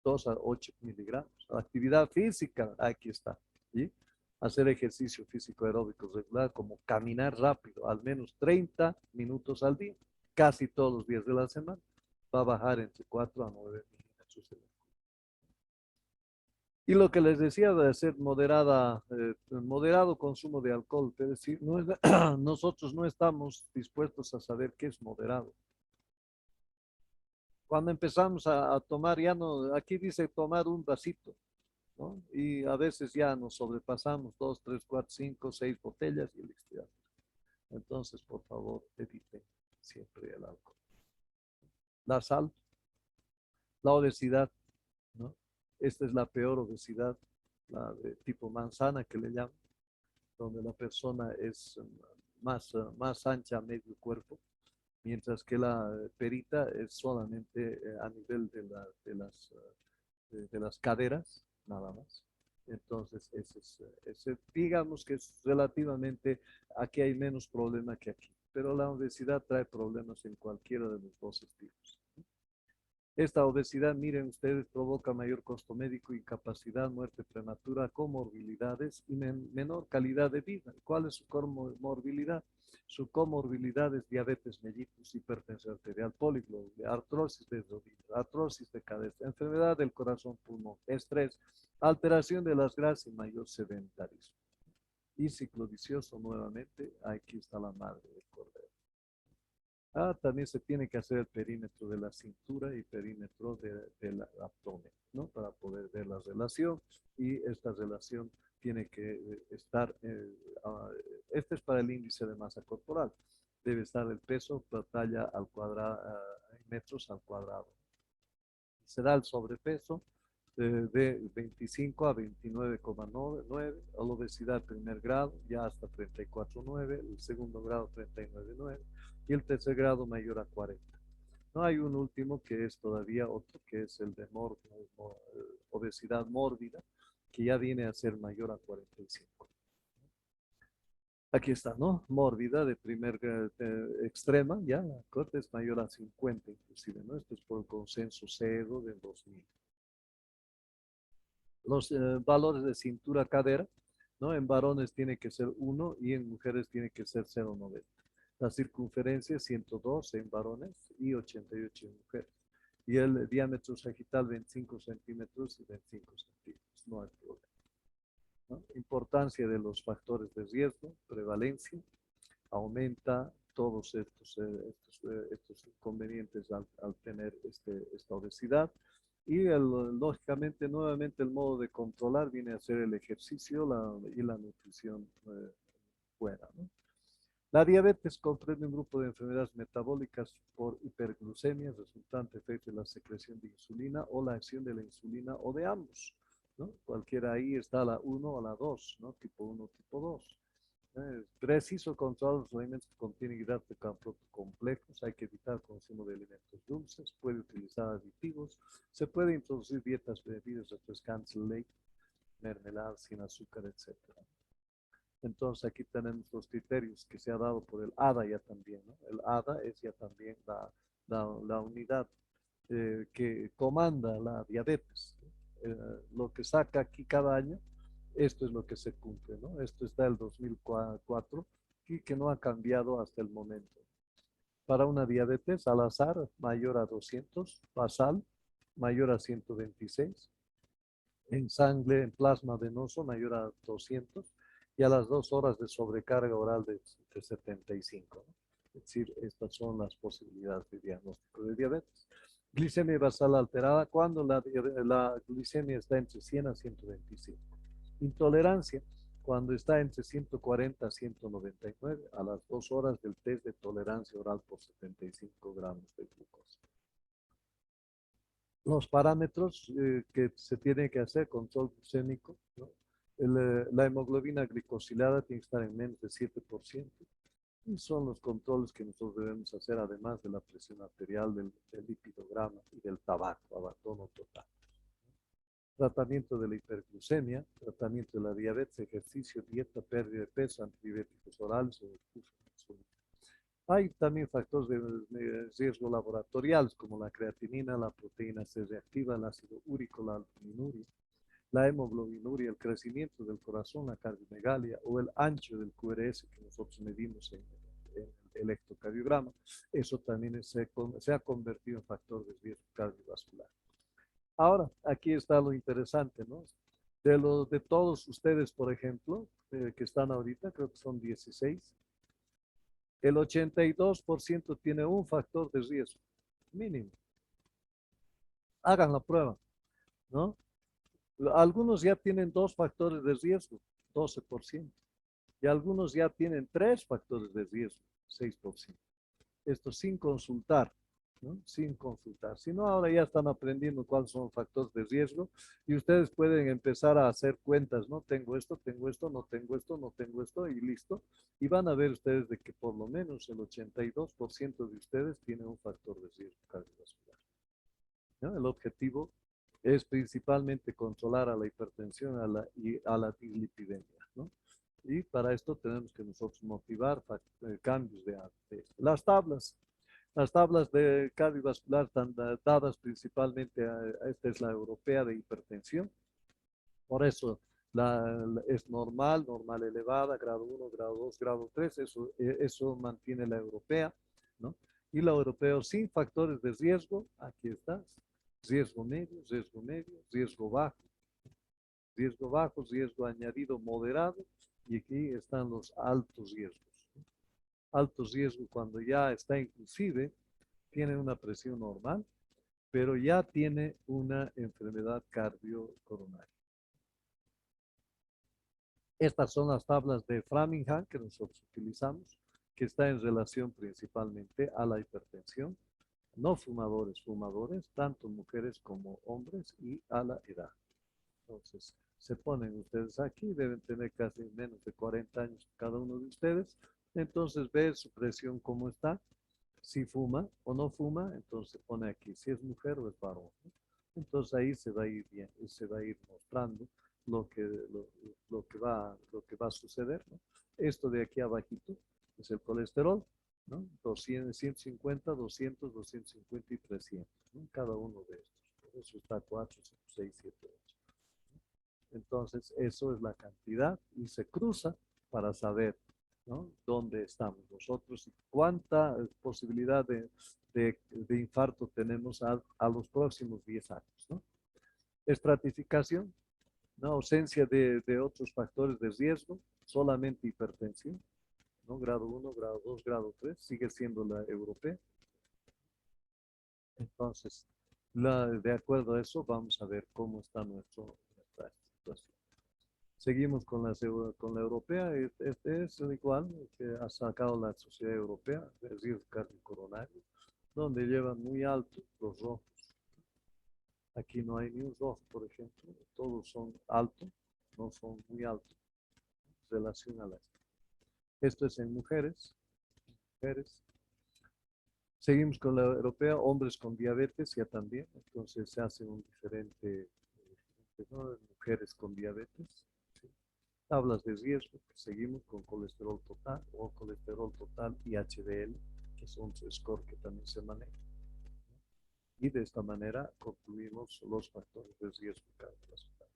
2 a 8 miligramos. Actividad física, aquí está. ¿Sí? Hacer ejercicio físico aeróbico regular, como caminar rápido, al menos 30 minutos al día, casi todos los días de la semana, va a bajar entre 4 a 9 milímetros de mercurio. Y lo que les decía de hacer moderado consumo de alcohol, es decir, no es, nosotros no estamos dispuestos a saber qué es moderado. Cuando empezamos a tomar, ya no, aquí dice tomar un vasito, ¿no? Y a veces ya nos sobrepasamos 2, 3, 4, 5, 6 botellas y listo. Entonces, por favor, eviten siempre el alcohol. La sal, la obesidad, ¿no? Esta es la peor obesidad, la de tipo manzana que le llaman, donde la persona es más ancha a medio cuerpo, mientras que la perita es solamente a nivel de las caderas, nada más. Entonces, digamos que es relativamente, aquí hay menos problema que aquí, pero la obesidad trae problemas en cualquiera de los dos estilos. Esta obesidad, miren ustedes, provoca mayor costo médico, incapacidad, muerte prematura, comorbilidades y menor calidad de vida. ¿Cuál es su comorbilidad? Su comorbilidad es diabetes mellitus, hipertensión arterial, poliglota, artrosis de rodillas, artrosis de cadera, enfermedad del corazón, pulmón, estrés, alteración de las grasas y mayor sedentarismo. Y ciclo vicioso nuevamente, aquí está la madre del cordero. También se tiene que hacer el perímetro de la cintura y perímetro del abdomen, ¿no? Para poder ver la relación, y esta relación tiene que estar, este es para el índice de masa corporal, debe estar el peso por talla al cuadrado, metros al cuadrado. Se da el sobrepeso de 25 a 29,9, a la obesidad primer grado ya hasta 34,9, el segundo grado 39,9 y el tercer grado mayor a 40. No hay un último que es todavía otro, que es el de obesidad mórbida, que ya viene a ser mayor a 45. Aquí está, ¿no? Mórbida de primer extrema, ya la corte es mayor a 50 inclusive, ¿no? Esto es por el consenso CEDO del 2000. Los valores de cintura-cadera, ¿no? En varones tiene que ser 1 y en mujeres tiene que ser 0,90. La circunferencia es 112 en varones y 88 en mujeres. Y el diámetro sagital 25 centímetros y 25 centímetros. No hay problema, ¿no? Importancia de los factores de riesgo, prevalencia, aumenta todos estos inconvenientes al tener esta obesidad. Y lógicamente, nuevamente, el modo de controlar viene a ser el ejercicio y la nutrición buena, ¿no? La diabetes comprende un grupo de enfermedades metabólicas por hiperglucemia, resultante efecto de la secreción de insulina o la acción de la insulina o de ambos, ¿no? Cualquiera ahí está la 1 o la 2, ¿no? Tipo 1, tipo 2. Preciso control de los alimentos que contienen hidratos de carbono complejos. Hay que evitar el consumo de alimentos dulces. Puede utilizar aditivos. Se puede introducir dietas bebidas refrescantes, leche, mermelada sin azúcar, etc. Entonces aquí tenemos los criterios que se ha dado por el ADA ya también, ¿no? El ADA es ya también la unidad que comanda la diabetes. Lo que saca aquí cada año, esto es lo que se cumple, ¿no? Esto está del 2004 y que no ha cambiado hasta el momento. Para una diabetes al azar mayor a 200, basal mayor a 126, en sangre, en plasma venoso mayor a 200 y a las 2 horas de sobrecarga oral de 75, ¿no? Es decir, estas son las posibilidades de diagnóstico de diabetes. Glicemia basal alterada cuando la glicemia está entre 100 a 125. Intolerancia cuando está entre 140 a 199 a las 2 horas del test de tolerancia oral por 75 gramos de glucosa. Los parámetros que se tienen que hacer, control glucémico, ¿no? La hemoglobina glicosilada tiene que estar en menos de 7%. Y son los controles que nosotros debemos hacer, además de la presión arterial, del lipidograma y del tabaco, abandono total. Tratamiento de la hiperglucemia, tratamiento de la diabetes, ejercicio, dieta, pérdida de peso, antibióticos orales o insulina. Hay también factores de riesgo laboratoriales como la creatinina, la proteína C reactiva, el ácido úrico, la albuminuria, la hemoglobinuria, el crecimiento del corazón, la cardiomegalia o el ancho del QRS que nosotros medimos en el electrocardiograma. Eso también se ha convertido en factor de riesgo cardiovascular. Ahora, aquí está lo interesante, ¿no? De todos ustedes, por ejemplo, que están ahorita, creo que son 16, el 82% tiene un factor de riesgo mínimo. Hagan la prueba, ¿no? Algunos ya tienen 2 factores de riesgo, 12%. Y algunos ya tienen 3 factores de riesgo, 6%. Esto sin consultar, ¿no? Sin consultar. Si no, ahora ya están aprendiendo cuáles son los factores de riesgo y ustedes pueden empezar a hacer cuentas, ¿no? Tengo esto, no tengo esto, no tengo esto y listo. Y van a ver ustedes de que por lo menos el 82% de ustedes tienen un factor de riesgo cardiovascular, ¿no? El objetivo es principalmente controlar a la hipertensión y a la dislipidemia, ¿no? Y para esto tenemos que nosotros motivar cambios de hábito. Las tablas de cardiovascular están dadas principalmente esta es la europea de hipertensión. Por eso es normal, normal elevada, grado 1, grado 2, grado 3, eso mantiene la europea, ¿no? Y la europea sin factores de riesgo, aquí está, riesgo bajo, riesgo añadido moderado, y aquí están los altos riesgos. Altos riesgos cuando ya está inclusive, tiene una presión normal, pero ya tiene una enfermedad cardiocoronaria. Estas son las tablas de Framingham que nosotros utilizamos, que está en relación principalmente a la hipertensión, no fumadores, fumadores, tanto mujeres como hombres, y a la edad. Entonces, se ponen ustedes aquí, deben tener casi menos de 40 años cada uno de ustedes. Entonces, ve su presión cómo está, si fuma o no fuma, entonces se pone aquí, si es mujer o es varón, ¿no? Entonces ahí se va a ir bien, se va a ir mostrando lo que, lo que va a suceder, ¿no? Esto de aquí abajito es el colesterol, ¿no? 200, 150, 200, 250 y 300, ¿no? Cada uno de estos. Por eso está 4, 5, 6, 7, 8. Entonces, eso es la cantidad y se cruza para saber, ¿no?, dónde estamos nosotros y cuánta posibilidad de infarto tenemos a los próximos 10 años, ¿no? Estratificación, ¿no? Ausencia de otros factores de riesgo, solamente hipertensión, ¿no? Grado 1, grado 2, grado 3, sigue siendo la europea. Entonces, de acuerdo a eso, vamos a ver cómo está nuestra situación. Seguimos con la europea, este es el igual que ha sacado la Sociedad Europea de riesgo cardiocoronario, donde llevan muy alto los rojos. Aquí no hay ni un rojo, por ejemplo, todos son altos, no son muy altos en relación a la. Esto es en mujeres. Seguimos con la europea, hombres con diabetes ya también, entonces se hace un diferente, ¿no?, mujeres con diabetes. ¿Sí? Tablas de riesgo, seguimos con colesterol total o colesterol total y HDL, que son su score que también se maneja. Y de esta manera concluimos los factores de riesgo cardiovascular.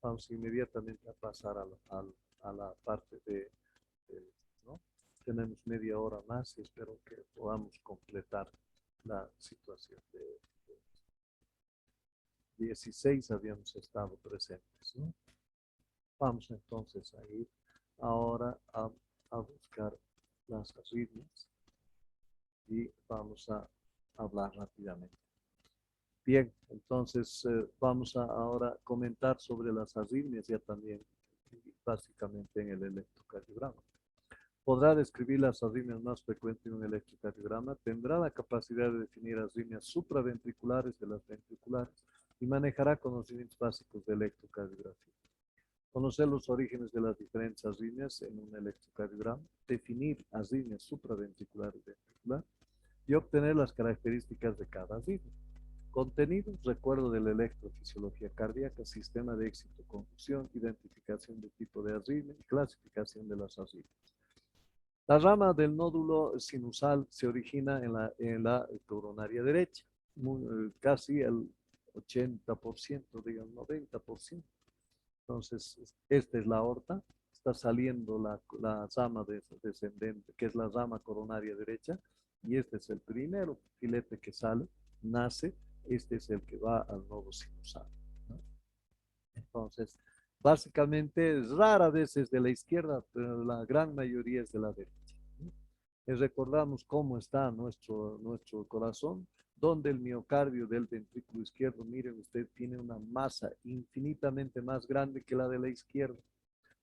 Vamos inmediatamente a pasar a la parte ¿no? Tenemos media hora más y espero que podamos completar la situación de 16 habíamos estado presentes, ¿no? Vamos entonces a ir ahora a buscar las arritmias y vamos a hablar rápidamente. Bien, entonces vamos a ahora comentar sobre las arritmias ya también, básicamente en el electrocardiograma. Podrá describir las arritmias más frecuentes en un electrocardiograma, tendrá la capacidad de definir arritmias supraventriculares de las ventriculares y manejará conocimientos básicos de electrocardiografía. Conocer los orígenes de las diferentes arritmias en un electrocardiograma, definir arritmias supraventriculares y ventricular y obtener las características de cada arritmia. Contenidos, recuerdo de la electrofisiología cardíaca, sistema de éxito, confusión, identificación de tipo de arritmia y clasificación de las arritmias. La rama del nódulo sinusal se origina en la coronaria derecha, casi el 80%, digamos 90%. Entonces, esta es la aorta, está saliendo la rama descendente, que es la rama coronaria derecha, y este es el primero filete que sale, nace, este es el que va al nodo sinusal, ¿no? Entonces, básicamente, rara vez es de la izquierda, pero la gran mayoría es de la derecha. Recordamos cómo está nuestro corazón, donde el miocardio del ventrículo izquierdo, miren usted, tiene una masa infinitamente más grande que la de la izquierda.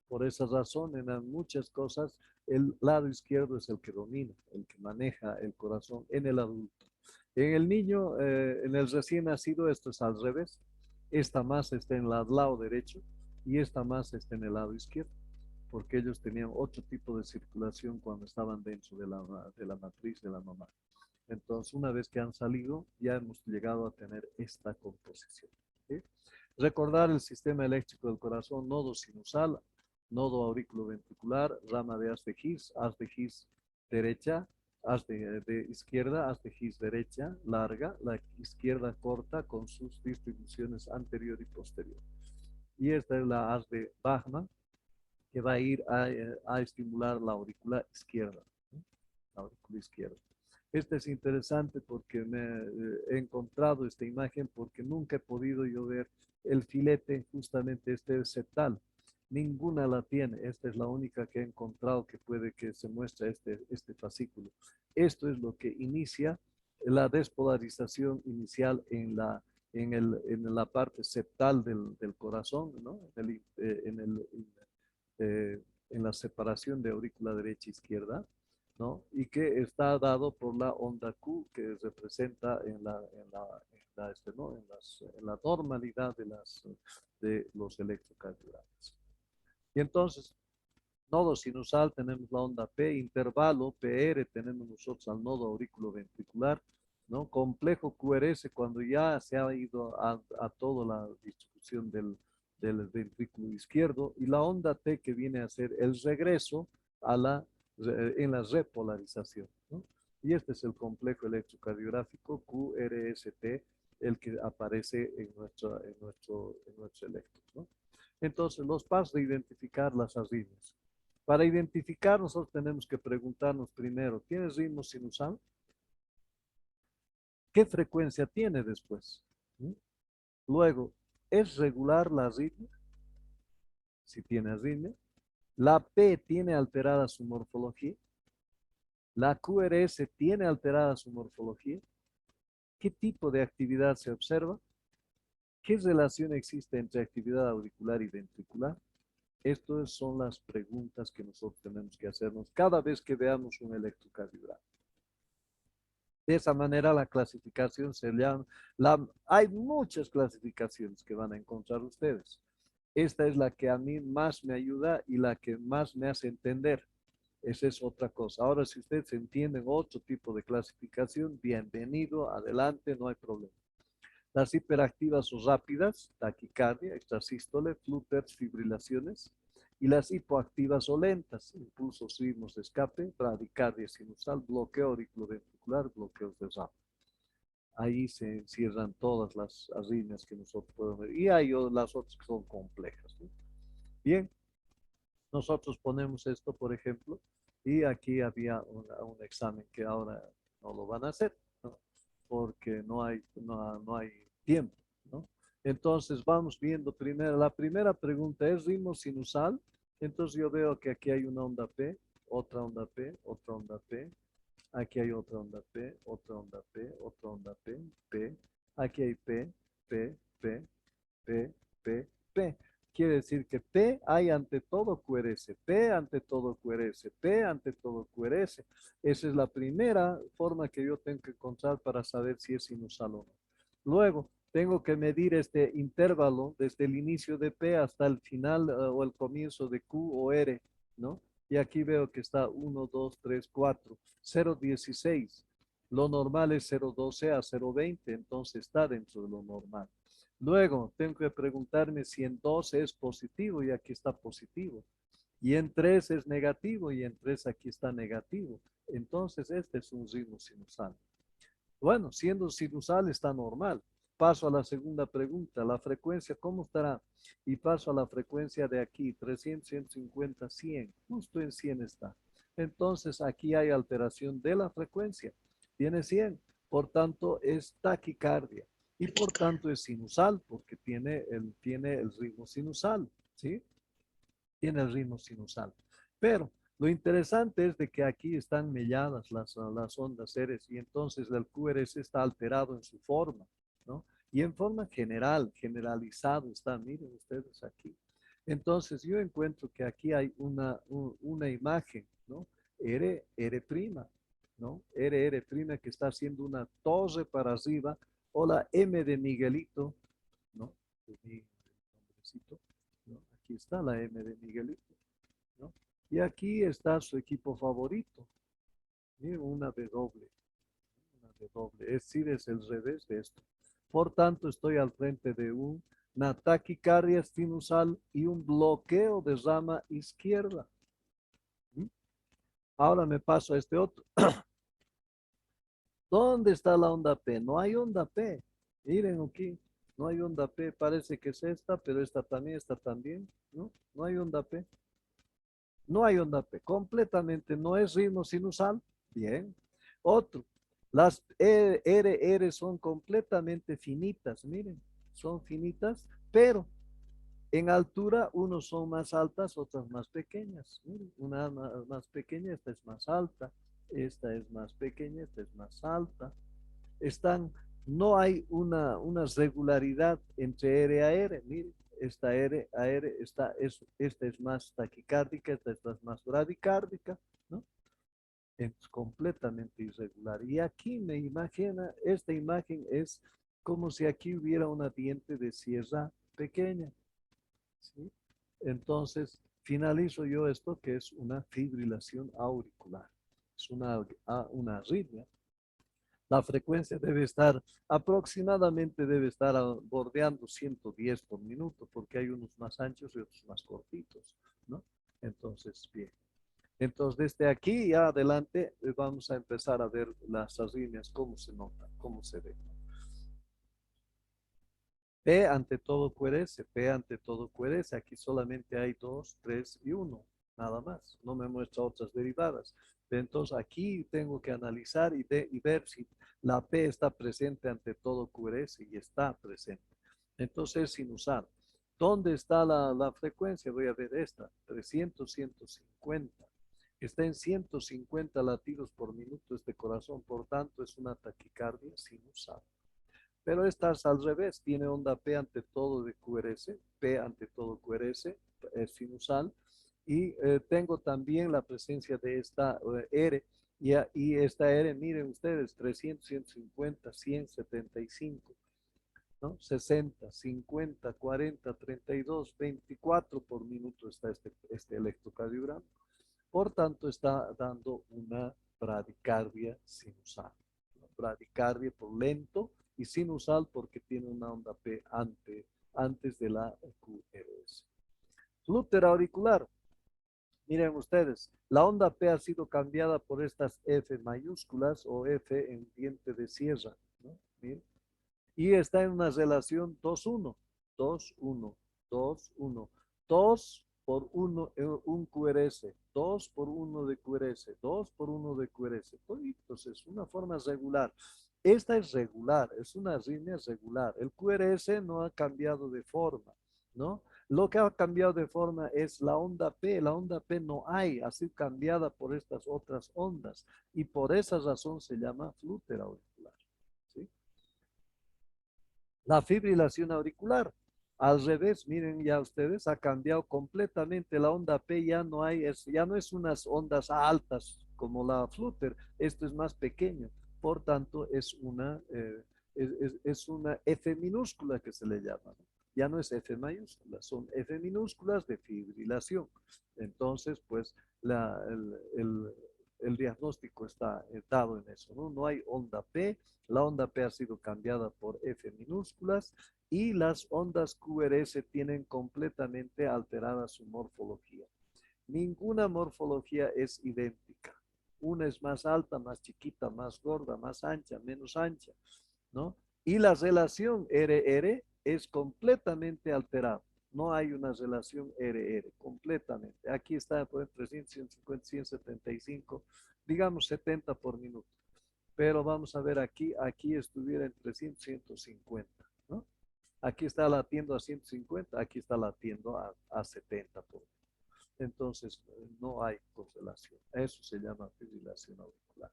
Por esa razón, en muchas cosas, el lado izquierdo es el que domina, el que maneja el corazón en el adulto. En el niño, en el recién nacido, esto es al revés. Esta masa está en el lado derecho y esta masa está en el lado izquierdo, porque ellos tenían otro tipo de circulación cuando estaban dentro de la matriz de la mamá. Entonces, una vez que han salido, ya hemos llegado a tener esta composición. ¿sí? Recordar el sistema eléctrico del corazón: nodo sinusal, nodo auriculoventricular, rama de haz de His derecha, de izquierda, haz de His derecha, larga, la izquierda corta con sus distribuciones anterior y posterior. Y esta es la haz de Bachmann, que va a ir a estimular la aurícula izquierda, ¿no? La aurícula izquierda. Este es interesante porque he encontrado esta imagen porque nunca he podido yo ver el filete, justamente este septal. Ninguna la tiene. Esta es la única que he encontrado que puede que se muestre este fascículo. Esto es lo que inicia la despolarización inicial en la parte septal del corazón, ¿no? En la separación de aurícula derecha e izquierda, ¿no? Y que está dado por la onda Q, que representa ¿no? En la normalidad de los electrocardiogramas. Y entonces, nodo sinusal tenemos la onda P, intervalo PR tenemos nosotros al nodo auriculoventricular, ¿no? Complejo QRS cuando ya se ha ido a toda la distribución del ventrículo izquierdo, y la onda T que viene a ser el regreso en la repolarización, ¿no? Y este es el complejo electrocardiográfico QRST, el que aparece en nuestro electro, ¿no? Entonces, los pasos de identificar las arritmias. Para identificar, nosotros tenemos que preguntarnos primero: ¿tienes ritmo sinusal? ¿Qué frecuencia tiene después? ¿Mm? Luego, ¿es regular la arritmia? Si tiene arritmia. La P tiene alterada su morfología. La QRS tiene alterada su morfología. ¿Qué tipo de actividad se observa? ¿Qué relación existe entre actividad auricular y ventricular? Estas son las preguntas que nosotros tenemos que hacernos cada vez que veamos un electrocardiograma. De esa manera la clasificación se llama, hay muchas clasificaciones que van a encontrar ustedes. Esta es la que a mí más me ayuda y la que más me hace entender. Esa es otra cosa. Ahora, si ustedes entienden otro tipo de clasificación, bienvenido, adelante, no hay problema. Las hiperactivas o rápidas, taquicardia, extrasístole, flúteres, fibrilaciones. Y las hipoactivas o lentas, impulsos, ritmos de escape, bradicardia sinusal, bloqueo auriculoventricular, bloqueos de RAP. Ahí se encierran todas las arritmias que nosotros podemos ver. Y hay las otras que son complejas, ¿no? Bien, nosotros ponemos esto, por ejemplo, y aquí había un examen que ahora no lo van a hacer, ¿no? Porque no hay tiempo, ¿no? Entonces vamos viendo primero, la primera pregunta es ritmo sinusal. Entonces yo veo que aquí hay una onda P, otra onda P, otra onda P, aquí hay otra onda P, otra onda P, otra onda P, P, aquí hay P, P, P, P, P, P. Quiere decir que P hay ante todo QRS, P ante todo QRS, P ante todo QRS. Esa es la primera forma que yo tengo que encontrar para saber si es sinusal o no. Luego, tengo que medir este intervalo desde el inicio de P hasta el final o el comienzo de Q o R, ¿no? Y aquí veo que está 1, 2, 3, 4, 0,16. Lo normal es 0,12 a 0,20, entonces está dentro de lo normal. Luego, tengo que preguntarme si en 12 es positivo y aquí está positivo. Y en 3 es negativo y en 3 aquí está negativo. Entonces, este es un ritmo sinusal. Bueno, siendo sinusal está normal. Paso a la segunda pregunta. La frecuencia, ¿cómo estará? Y paso a la frecuencia de aquí, 300, 150, 100. Justo en 100 está. Entonces, aquí hay alteración de la frecuencia. Tiene 100. Por tanto, es taquicardia. Y por tanto es sinusal, porque tiene el ritmo sinusal, ¿sí? Tiene el ritmo sinusal. Pero lo interesante es de que aquí están melladas las ondas Ceres, y entonces el QRS está alterado en su forma, ¿no? Y en forma generalizado está, miren ustedes aquí. Entonces yo encuentro que aquí hay una imagen, ¿no? R', ¿no? R' que está haciendo una torre para arriba, o la M de Miguelito, ¿no? De mi nombrecito, ¿no? Aquí está la M de Miguelito, ¿no? Y aquí está su equipo favorito. Miren, una W. Es decir, es el revés de esto. Por tanto, estoy al frente de una taquicardia sinusal y un bloqueo de rama izquierda. ¿Mm? Ahora me paso a este otro. ¿Dónde está la onda P? No hay onda P. Miren aquí, no hay onda P. Parece que es esta, pero esta también, ¿no? No hay onda P. No hay onda P. Completamente no es ritmo sinusal. Bien. Otro. Las R son completamente finitas. Miren, son finitas, pero en altura, unos son más altas, otras más pequeñas. Miren, una más pequeña, esta es más alta. Esta es más pequeña, esta es más alta. Están, no hay una regularidad entre R a R. Miren, esta R a R, esta es más taquicárdica, esta es más bradicárdica, ¿no? Es completamente irregular. Y aquí me imagina, esta imagen es como si aquí hubiera una diente de sierra pequeña, ¿sí? Entonces, finalizo yo esto que es una fibrilación auricular. Es una arritmia. La frecuencia debe estar, aproximadamente debe estar bordeando 110 por minuto, porque hay unos más anchos y otros más cortitos, ¿no? Entonces, bien. Entonces, desde aquí ya adelante vamos a empezar a ver las arritmias, cómo se notan, cómo se ven. P ante todo QRS, P ante todo QRS. Aquí solamente hay 2, 3 y 1, nada más. No me muestra otras derivadas. Entonces aquí tengo que analizar y ver si la P está presente ante todo QRS y está presente. Entonces, sin usar. ¿Dónde está la frecuencia? Voy a ver esta, 300, 150. Está en 150 latidos por minuto este corazón, por tanto es una taquicardia sinusal. Pero esta es al revés, tiene onda P ante todo de QRS, P ante todo QRS, es sinusal, y tengo también la presencia de esta R, y esta R, miren ustedes, 300, 150, 100, 75, ¿no? 60, 50, 40, 32, 24 por minuto está este electrocardiograma. Por tanto, está dando una bradicardia sinusal. Bradicardia por lento y sinusal porque tiene una onda P antes de la QRS. Flúter auricular. Miren ustedes, la onda P ha sido cambiada por estas F mayúsculas o F en diente de sierra, ¿no? Miren. Y está en una relación 2-1, 2-1, 2-1, 2 por 1, un QRS, 2 por 1 de QRS, 2 por 1 de QRS. Entonces, es una forma regular. Esta es regular, es una línea regular. El QRS no ha cambiado de forma, ¿no? Lo que ha cambiado de forma es la onda P. La onda P no hay, ha sido cambiada por estas otras ondas. Y por esa razón se llama flúter auricular, ¿sí? La fibrilación auricular. Al revés, miren ya ustedes, ha cambiado completamente la onda P, ya no hay, ya no es unas ondas altas como la Flutter, esto es más pequeño, por tanto es una F minúscula que se le llama, ¿no? Ya no es F mayúscula, son F minúsculas de fibrilación. Entonces, pues el diagnóstico está dado en eso, ¿no? No hay onda P, la onda P ha sido cambiada por F minúsculas y las ondas QRS tienen completamente alterada su morfología. Ninguna morfología es idéntica. Una es más alta, más chiquita, más gorda, más ancha, menos ancha, ¿no? Y la relación RR es completamente alterada. No hay una relación RR, completamente. Aquí está, por ejemplo, 300, 150, 175, digamos 70 por minuto. Pero vamos a ver aquí estuviera entre 100 y 150, ¿no? Aquí está latiendo a 150, aquí está latiendo a 70 por minuto. Entonces, no hay correlación. Eso se llama fibrilación auricular.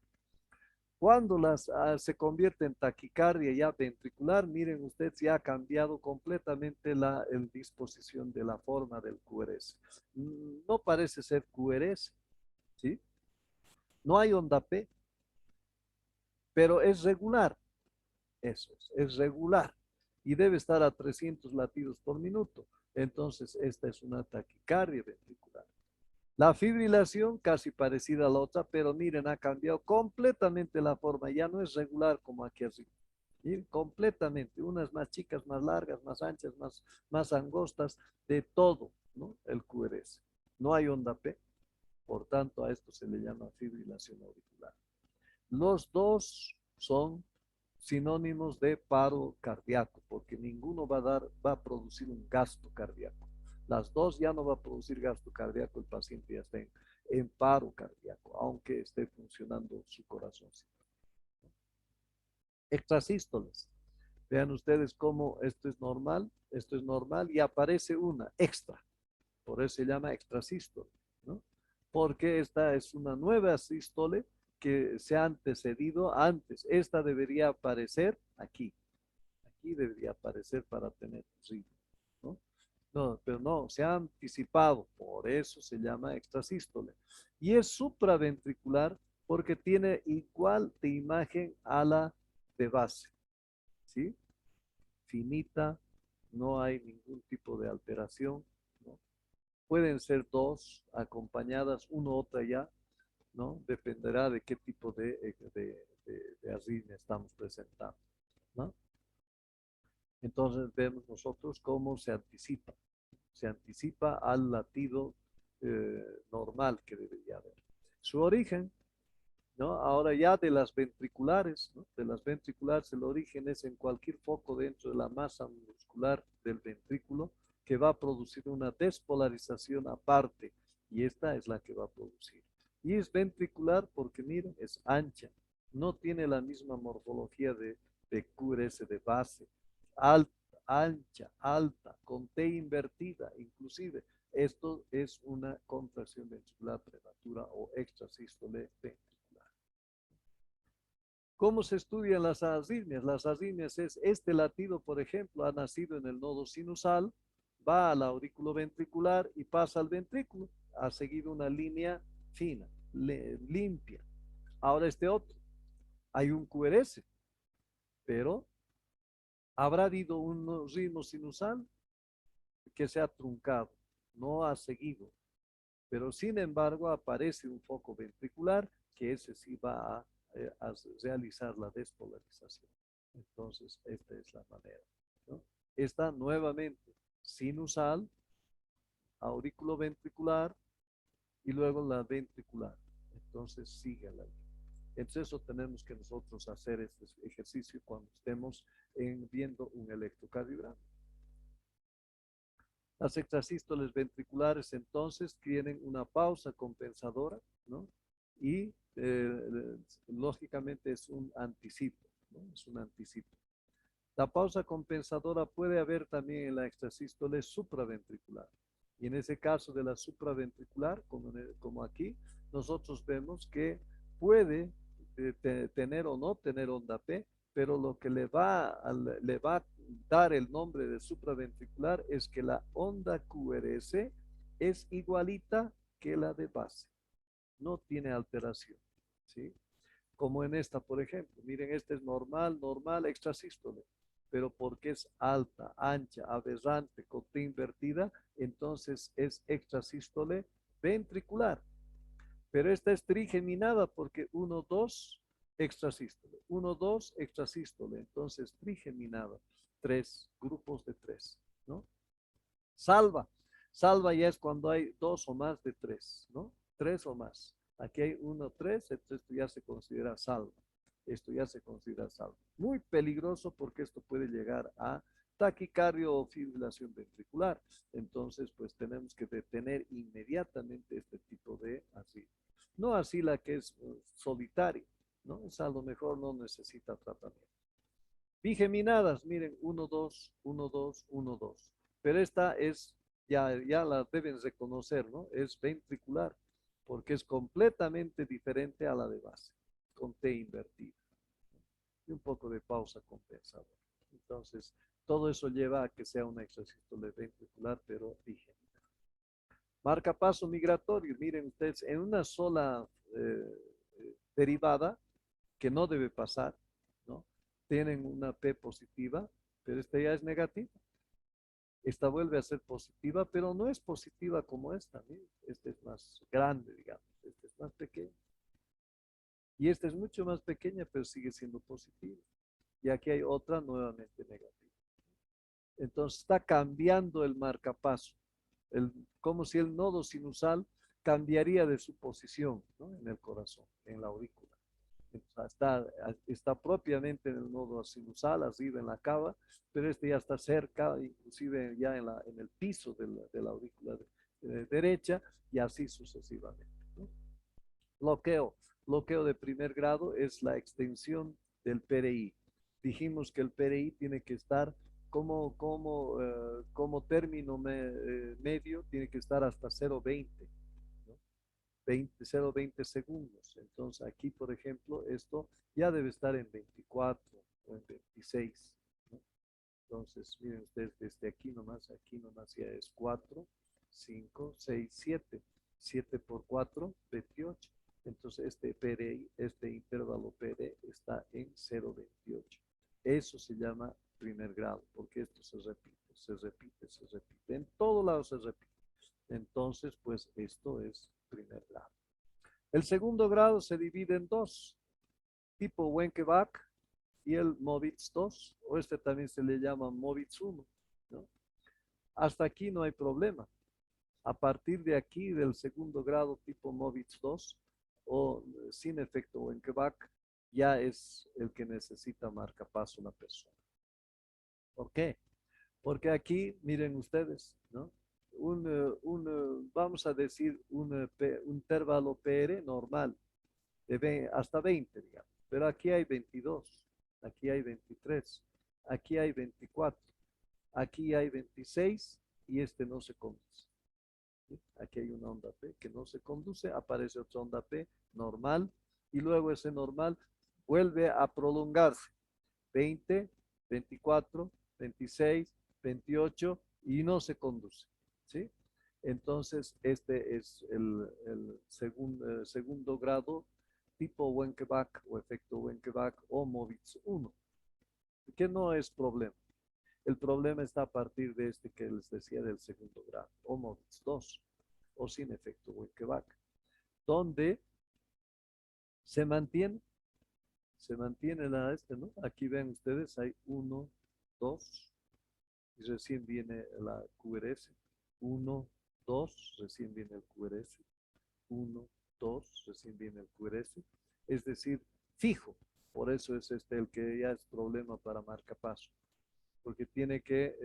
Cuando se convierte en taquicardia ya ventricular, miren ustedes, ya ha cambiado completamente la disposición de la forma del QRS. No parece ser QRS, ¿sí? No hay onda P, pero es regular. Eso es regular y debe estar a 300 latidos por minuto. Entonces, esta es una taquicardia ventricular. La fibrilación, casi parecida a la otra, pero miren, ha cambiado completamente la forma. Ya no es regular como aquí arriba. Y completamente, unas más chicas, más largas, más anchas, más angostas, de todo, ¿no? El QRS. No hay onda P, por tanto a esto se le llama fibrilación auricular. Los dos son sinónimos de paro cardíaco, porque ninguno va a producir un gasto cardíaco. Las dos ya no va a producir gasto cardíaco, el paciente ya está en paro cardíaco, aunque esté funcionando su corazón. Extrasístoles. Vean ustedes cómo esto es normal y aparece una extra. Por eso se llama extrasístole, ¿no? Porque esta es una nueva sístole que se ha antecedido antes. Esta debería aparecer aquí. Aquí debería aparecer para tener ritmo, ¿no? No, pero no, se ha anticipado, por eso se llama extrasístole. Y es supraventricular porque tiene igual de imagen a la de base, ¿sí? Finita, no hay ningún tipo de alteración, ¿no? Pueden ser dos acompañadas, uno otra ya, ¿no? Dependerá de qué tipo de arritmia estamos presentando, ¿no? Entonces vemos nosotros cómo se anticipa al latido normal que debería haber. Su origen, ¿no? Ahora ya de las ventriculares, ¿no? De las ventriculares el origen es en cualquier foco dentro de la masa muscular del ventrículo que va a producir una despolarización aparte y esta es la que va a producir. Y es ventricular porque miren, es ancha, no tiene la misma morfología de QRS de base, alta, ancha, alta, con T invertida, inclusive. Esto es una contracción ventricular prematura o extrasístole ventricular. ¿Cómo se estudian las arritmias? Las arritmias es este latido, por ejemplo, ha nacido en el nodo sinusal, va al aurículo ventricular y pasa al ventrículo. Ha seguido una línea fina, limpia. Ahora este otro, hay un QRS, pero habrá habido un ritmo sinusal que se ha truncado, no ha seguido, pero sin embargo aparece un foco ventricular que ese sí va a realizar la despolarización. Entonces, esta es la manera, ¿no? Esta nuevamente sinusal, auriculoventricular y luego la ventricular. Entonces, sigue la línea. Entonces, eso tenemos que nosotros hacer este ejercicio cuando estemos viendo un electrocardiograma. Las extrasístoles ventriculares entonces tienen una pausa compensadora, ¿no? Y lógicamente es un anticipo, ¿no? Es un anticipo. La pausa compensadora puede haber también en la extrasístole supraventricular. Y en ese caso de la supraventricular, como aquí, nosotros vemos que puede tener o no tener onda P, pero lo que le va a dar el nombre de supraventricular es que la onda QRS es igualita que la de base. No tiene alteración, ¿sí? Como en esta, por ejemplo. Miren, esta es normal, normal, extrasístole, pero porque es alta, ancha, aberrante, con T invertida, entonces es extrasístole ventricular. Pero esta es trigeminada porque 1, 2, extrasístole, 1, 2, extrasístole, entonces trigeminada, 3 grupos de 3, ¿no? Salva. Salva ya es cuando hay dos o más de tres, ¿no? Tres o más. Aquí hay uno, tres, entonces esto ya se considera salva. Esto ya se considera salva. Muy peligroso porque esto puede llegar a taquicardio o fibrilación ventricular. Entonces, pues tenemos que detener inmediatamente este tipo de así. No así la que es solitaria, ¿no? Esa a lo mejor no necesita tratamiento. Bigeminadas, miren, 1, 2, 1, 2, 1, 2. Pero esta es, ya la deben reconocer, ¿no? Es ventricular, porque es completamente diferente a la de base, con T invertida. Y un poco de pausa compensadora. Entonces, todo eso lleva a que sea una extrasístole ventricular, pero bigeminada. Marcapaso migratorio, miren ustedes, en una sola derivada, que no debe pasar, ¿no? Tienen una P positiva, pero esta ya es negativa. Esta vuelve a ser positiva, pero no es positiva como esta. Miren, esta es más grande, digamos. Esta es más pequeña. Y esta es mucho más pequeña, pero sigue siendo positiva. y aquí hay otra nuevamente negativa. Entonces está cambiando el marcapaso, como si el nodo sinusal cambiaría de su posición, ¿no? En el corazón, en la aurícula. Está propiamente en el nodo sinusal, arriba en la cava, pero este ya está cerca, inclusive ya en el piso de la aurícula derecha, y así sucesivamente, ¿no? Bloqueo. Bloqueo de primer grado es la extensión del PRI. Dijimos que el PRI tiene que estar como término medio, tiene que estar hasta 0,20, ¿no? 0,20 segundos. Entonces aquí, por ejemplo, esto ya debe estar en 24 o en 26, ¿no? Entonces, miren ustedes, desde aquí nomás ya es 4, 5, 6, 7. 7 por 4, 28. Entonces, este PRI, este intervalo PD está en 0,28. Eso se llama primer grado, porque esto se repite, se repite, se repite. En todos lados se repite. Entonces, pues esto es primer grado. El segundo grado se divide en dos, tipo Wenckebach y el Movitz 2, o este también se le llama Movitz 1, ¿no? Hasta aquí no hay problema. A partir de aquí, del segundo grado tipo Movitz 2 o sin efecto Wenckebach, ya es el que necesita marcapaso la persona. ¿Por qué? Porque aquí, miren ustedes, ¿no? Vamos a decir un intervalo PR normal, hasta 20, digamos. Pero aquí hay 22, aquí hay 23, aquí hay 24, aquí hay 26 y este no se conduce. ¿Sí? Aquí hay una onda P que no se conduce, aparece otra onda P normal y luego ese normal vuelve a prolongarse. 20, 24, 26, 28 y no se conduce. ¿Sí? Entonces, este es el segundo grado tipo Wenckebach o efecto Wenckebach o Movitz 1, que no es problema. El problema está a partir de este que les decía del segundo grado, o Movitz 2, o sin efecto Wenckebach, donde se mantiene ¿no? Aquí ven ustedes, hay 1, 2, y recién viene la QRS, 1, 2, recién viene el QRS, 1, 2, recién viene el QRS, es decir, fijo. Por eso es este el que ya es problema para marcapaso, porque tiene que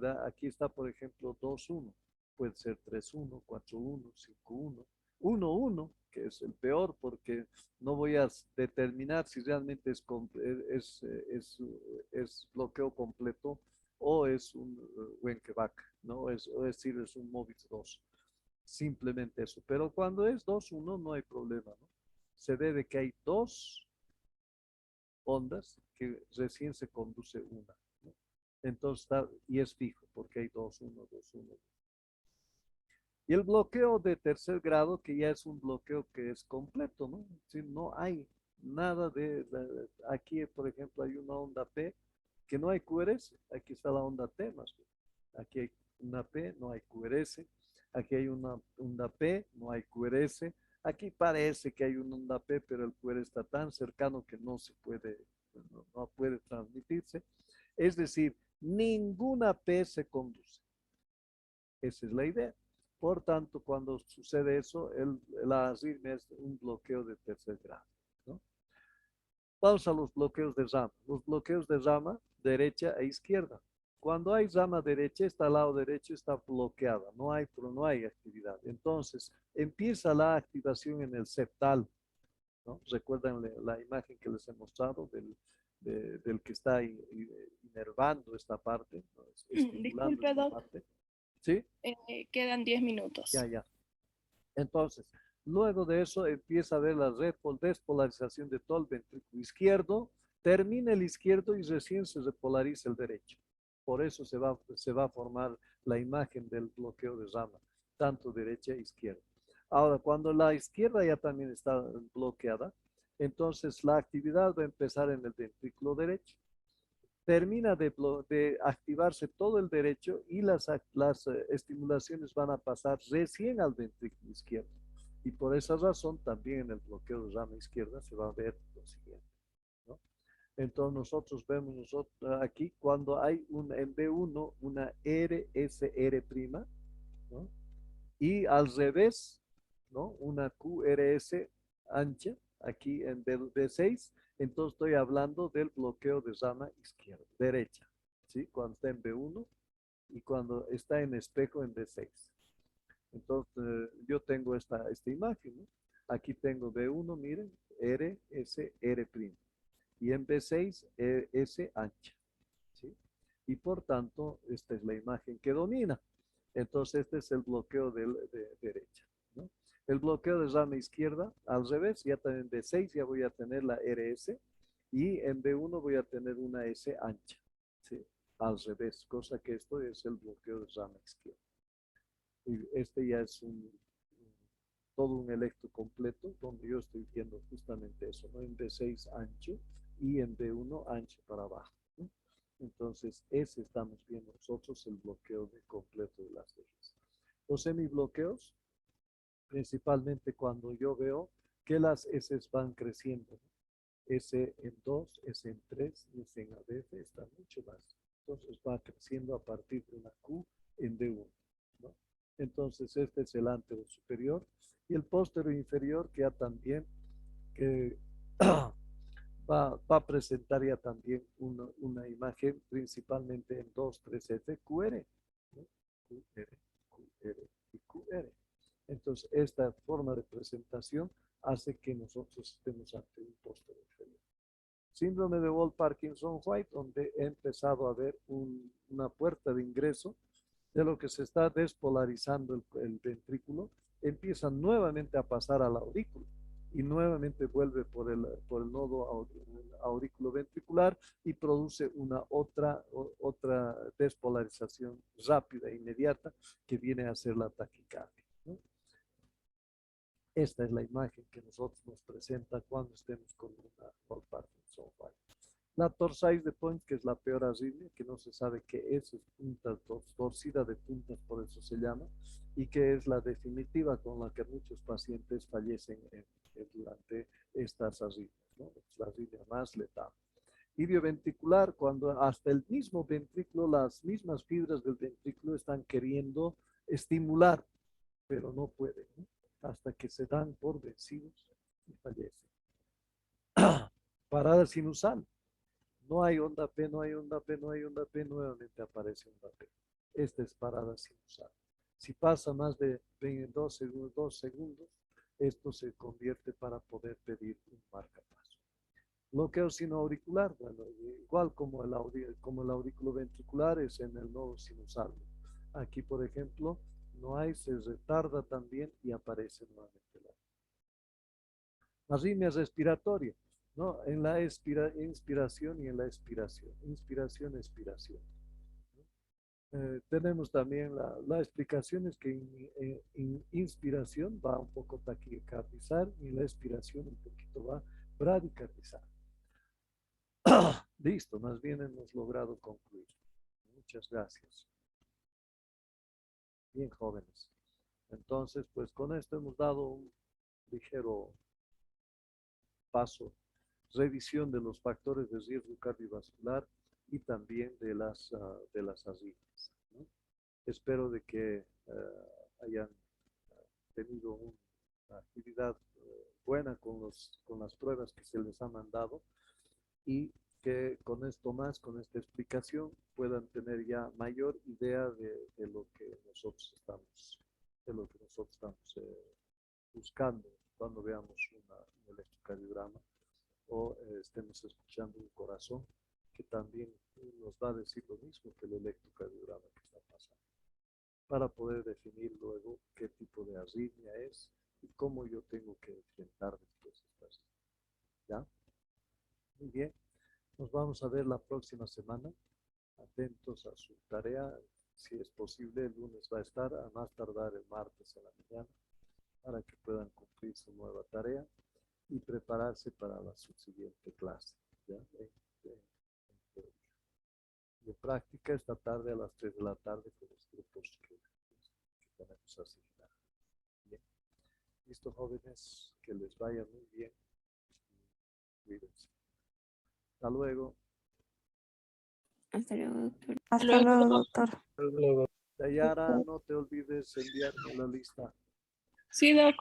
dar, aquí está por ejemplo 2, 1, puede ser 3, 1, 4, 1, 5, 1, 1, 1, que es el peor porque no voy a determinar si realmente es bloqueo completo o es un Wenckebach, ¿no? Es decir, es un Movitz 2. Simplemente eso. Pero cuando es 2, 1 no hay problema, ¿no? Se debe que hay dos ondas que recién se conduce una, ¿no? Entonces y es fijo porque hay 2, 1, 2, 1. Y el bloqueo de tercer grado, que ya es un bloqueo que es completo, ¿no? Si no hay nada aquí, por ejemplo, hay una onda P que no hay QRS, aquí está la onda T más bien. Aquí hay una P, no hay QRS, aquí hay una onda P, no hay QRS, aquí parece que hay una onda P, pero el QRS está tan cercano que no se puede, no puede transmitirse. Es decir, ninguna P se conduce. Esa es la idea. Por tanto, cuando sucede eso, la arritmia es un bloqueo de tercer grado, ¿no? Vamos a los bloqueos de rama. Los bloqueos de rama, derecha e izquierda. Cuando hay rama derecha, al lado derecho está bloqueada, no hay actividad. Entonces, empieza la activación en el septal, ¿no? Recuerdan la imagen que les he mostrado del que está inervando esta parte, ¿no? Estimulando Disculpe, esta Doc, parte. ¿Sí? quedan 10 minutos. Ya, ya. Entonces, luego de eso empieza a ver la despolarización de todo el ventrículo izquierdo, termina el izquierdo y recién se repolariza el derecho. Por eso se va a formar la imagen del bloqueo de rama, tanto derecha e izquierda. Ahora, cuando la izquierda ya también está bloqueada, entonces la actividad va a empezar en el ventrículo derecho. Termina de activarse todo el derecho y las estimulaciones van a pasar recién al ventrículo izquierdo. Y por esa razón también en el bloqueo de rama izquierda se va a ver lo siguiente, ¿no? Entonces nosotros vemos aquí cuando hay en B1 una RSR', ¿no? Y al revés, ¿no? Una QRS ancha, aquí en B6, entonces estoy hablando del bloqueo de rama izquierda, derecha, ¿sí? Cuando está en B1 y cuando está en espejo en B6. Entonces, yo tengo esta imagen, ¿no? Aquí tengo B1, miren, R, S, R'. Y en B6, S ancha, ¿sí? Y por tanto, esta es la imagen que domina. Entonces, este es el bloqueo de derecha, ¿no? El bloqueo de rama izquierda, al revés, ya también en B6 ya voy a tener la RS y en B1 voy a tener una S ancha, ¿sí? Al revés, cosa que esto es el bloqueo de rama izquierda. Y este ya es todo un electro completo donde yo estoy viendo justamente eso, ¿no? En B6 ancho y en B1 ancho para abajo, ¿no? Entonces, ese estamos viendo nosotros el bloqueo completo de las ejes. Los semibloqueos, principalmente cuando yo veo que las S van creciendo, ¿no? S en 2, S en 3 y S en ABF está mucho más. Entonces va creciendo a partir de una Q en D1, ¿no? Entonces este es el antero superior y el póstero inferior que ya también que va a presentar ya también una imagen principalmente en 2, 3F, QR, ¿no? QR, QR y QR. Entonces, esta forma de presentación hace que nosotros estemos ante un póstero inferior. Síndrome de Wolff-Parkinson-White, donde he empezado a ver una puerta de ingreso de lo que se está despolarizando el ventrículo, empieza nuevamente a pasar al aurículo y nuevamente vuelve por el nodo aurículo ventricular y produce una otra despolarización rápida e inmediata que viene a ser la taquicardia, ¿no? Esta es la imagen que nosotros nos presenta cuando estemos con una Wolff-Parkinson-White. La torsades de Point, que es la peor arritmia, que no se sabe qué es punta torcida de puntas, por eso se llama, y que es la definitiva con la que muchos pacientes fallecen durante estas arritmias, ¿no? Es la arritmia más letal. Idioventricular, cuando hasta el mismo ventrículo, las mismas fibras del ventrículo están queriendo estimular, pero no pueden, ¿no? Hasta que se dan por vencidos y fallecen. Parada sinusal. No hay onda P, no hay onda P, no hay onda P, nuevamente aparece onda P. Esta es parada sinusal. Si pasa más de 2 segundos, esto se convierte para poder pedir un marcapaso. Bloqueo sinoauricular, bueno, igual como el aurículo ventricular es en el nodo sinusal. Aquí, por ejemplo, no hay, se retarda también y aparece nuevamente la arritmia respiratoria, ¿no? En la inspiración y en la expiración. Inspiración, expiración. Tenemos también la explicación es que en inspiración va un poco taquicardizar y en la expiración un poquito va bradicardizar. Listo, más bien hemos logrado concluir. Muchas gracias. Bien, jóvenes. Entonces, pues con esto hemos dado un ligero paso, revisión de los factores de riesgo cardiovascular y también de las arritmias, ¿no? Espero de que hayan tenido una actividad buena con las pruebas que se les ha mandado y que con esto más, con esta explicación, puedan tener ya mayor idea de lo que nosotros estamos, buscando cuando veamos un electrocardiograma o estemos escuchando un corazón que también nos va a decir lo mismo que el electrocardiograma que está pasando, para poder definir luego qué tipo de arritmia es y cómo yo tengo que enfrentar después esta arritmia. ¿Ya? Muy bien. Nos vamos a ver la próxima semana. Atentos a su tarea. Si es posible, el lunes va a estar, a más tardar el martes en la mañana, para que puedan cumplir su nueva tarea y prepararse para la subsiguiente clase. ¿Ya? De práctica esta tarde a las 3 de la tarde con los grupos que tenemos asignados. Bien. Listo, jóvenes, que les vaya muy bien. Cuídense. Hasta luego. Hasta luego, doctor. Hasta Luego. luego, doctor. Dayara, no te olvides enviarme la lista. Sí, doc.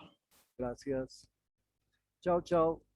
Gracias. Chao, chao.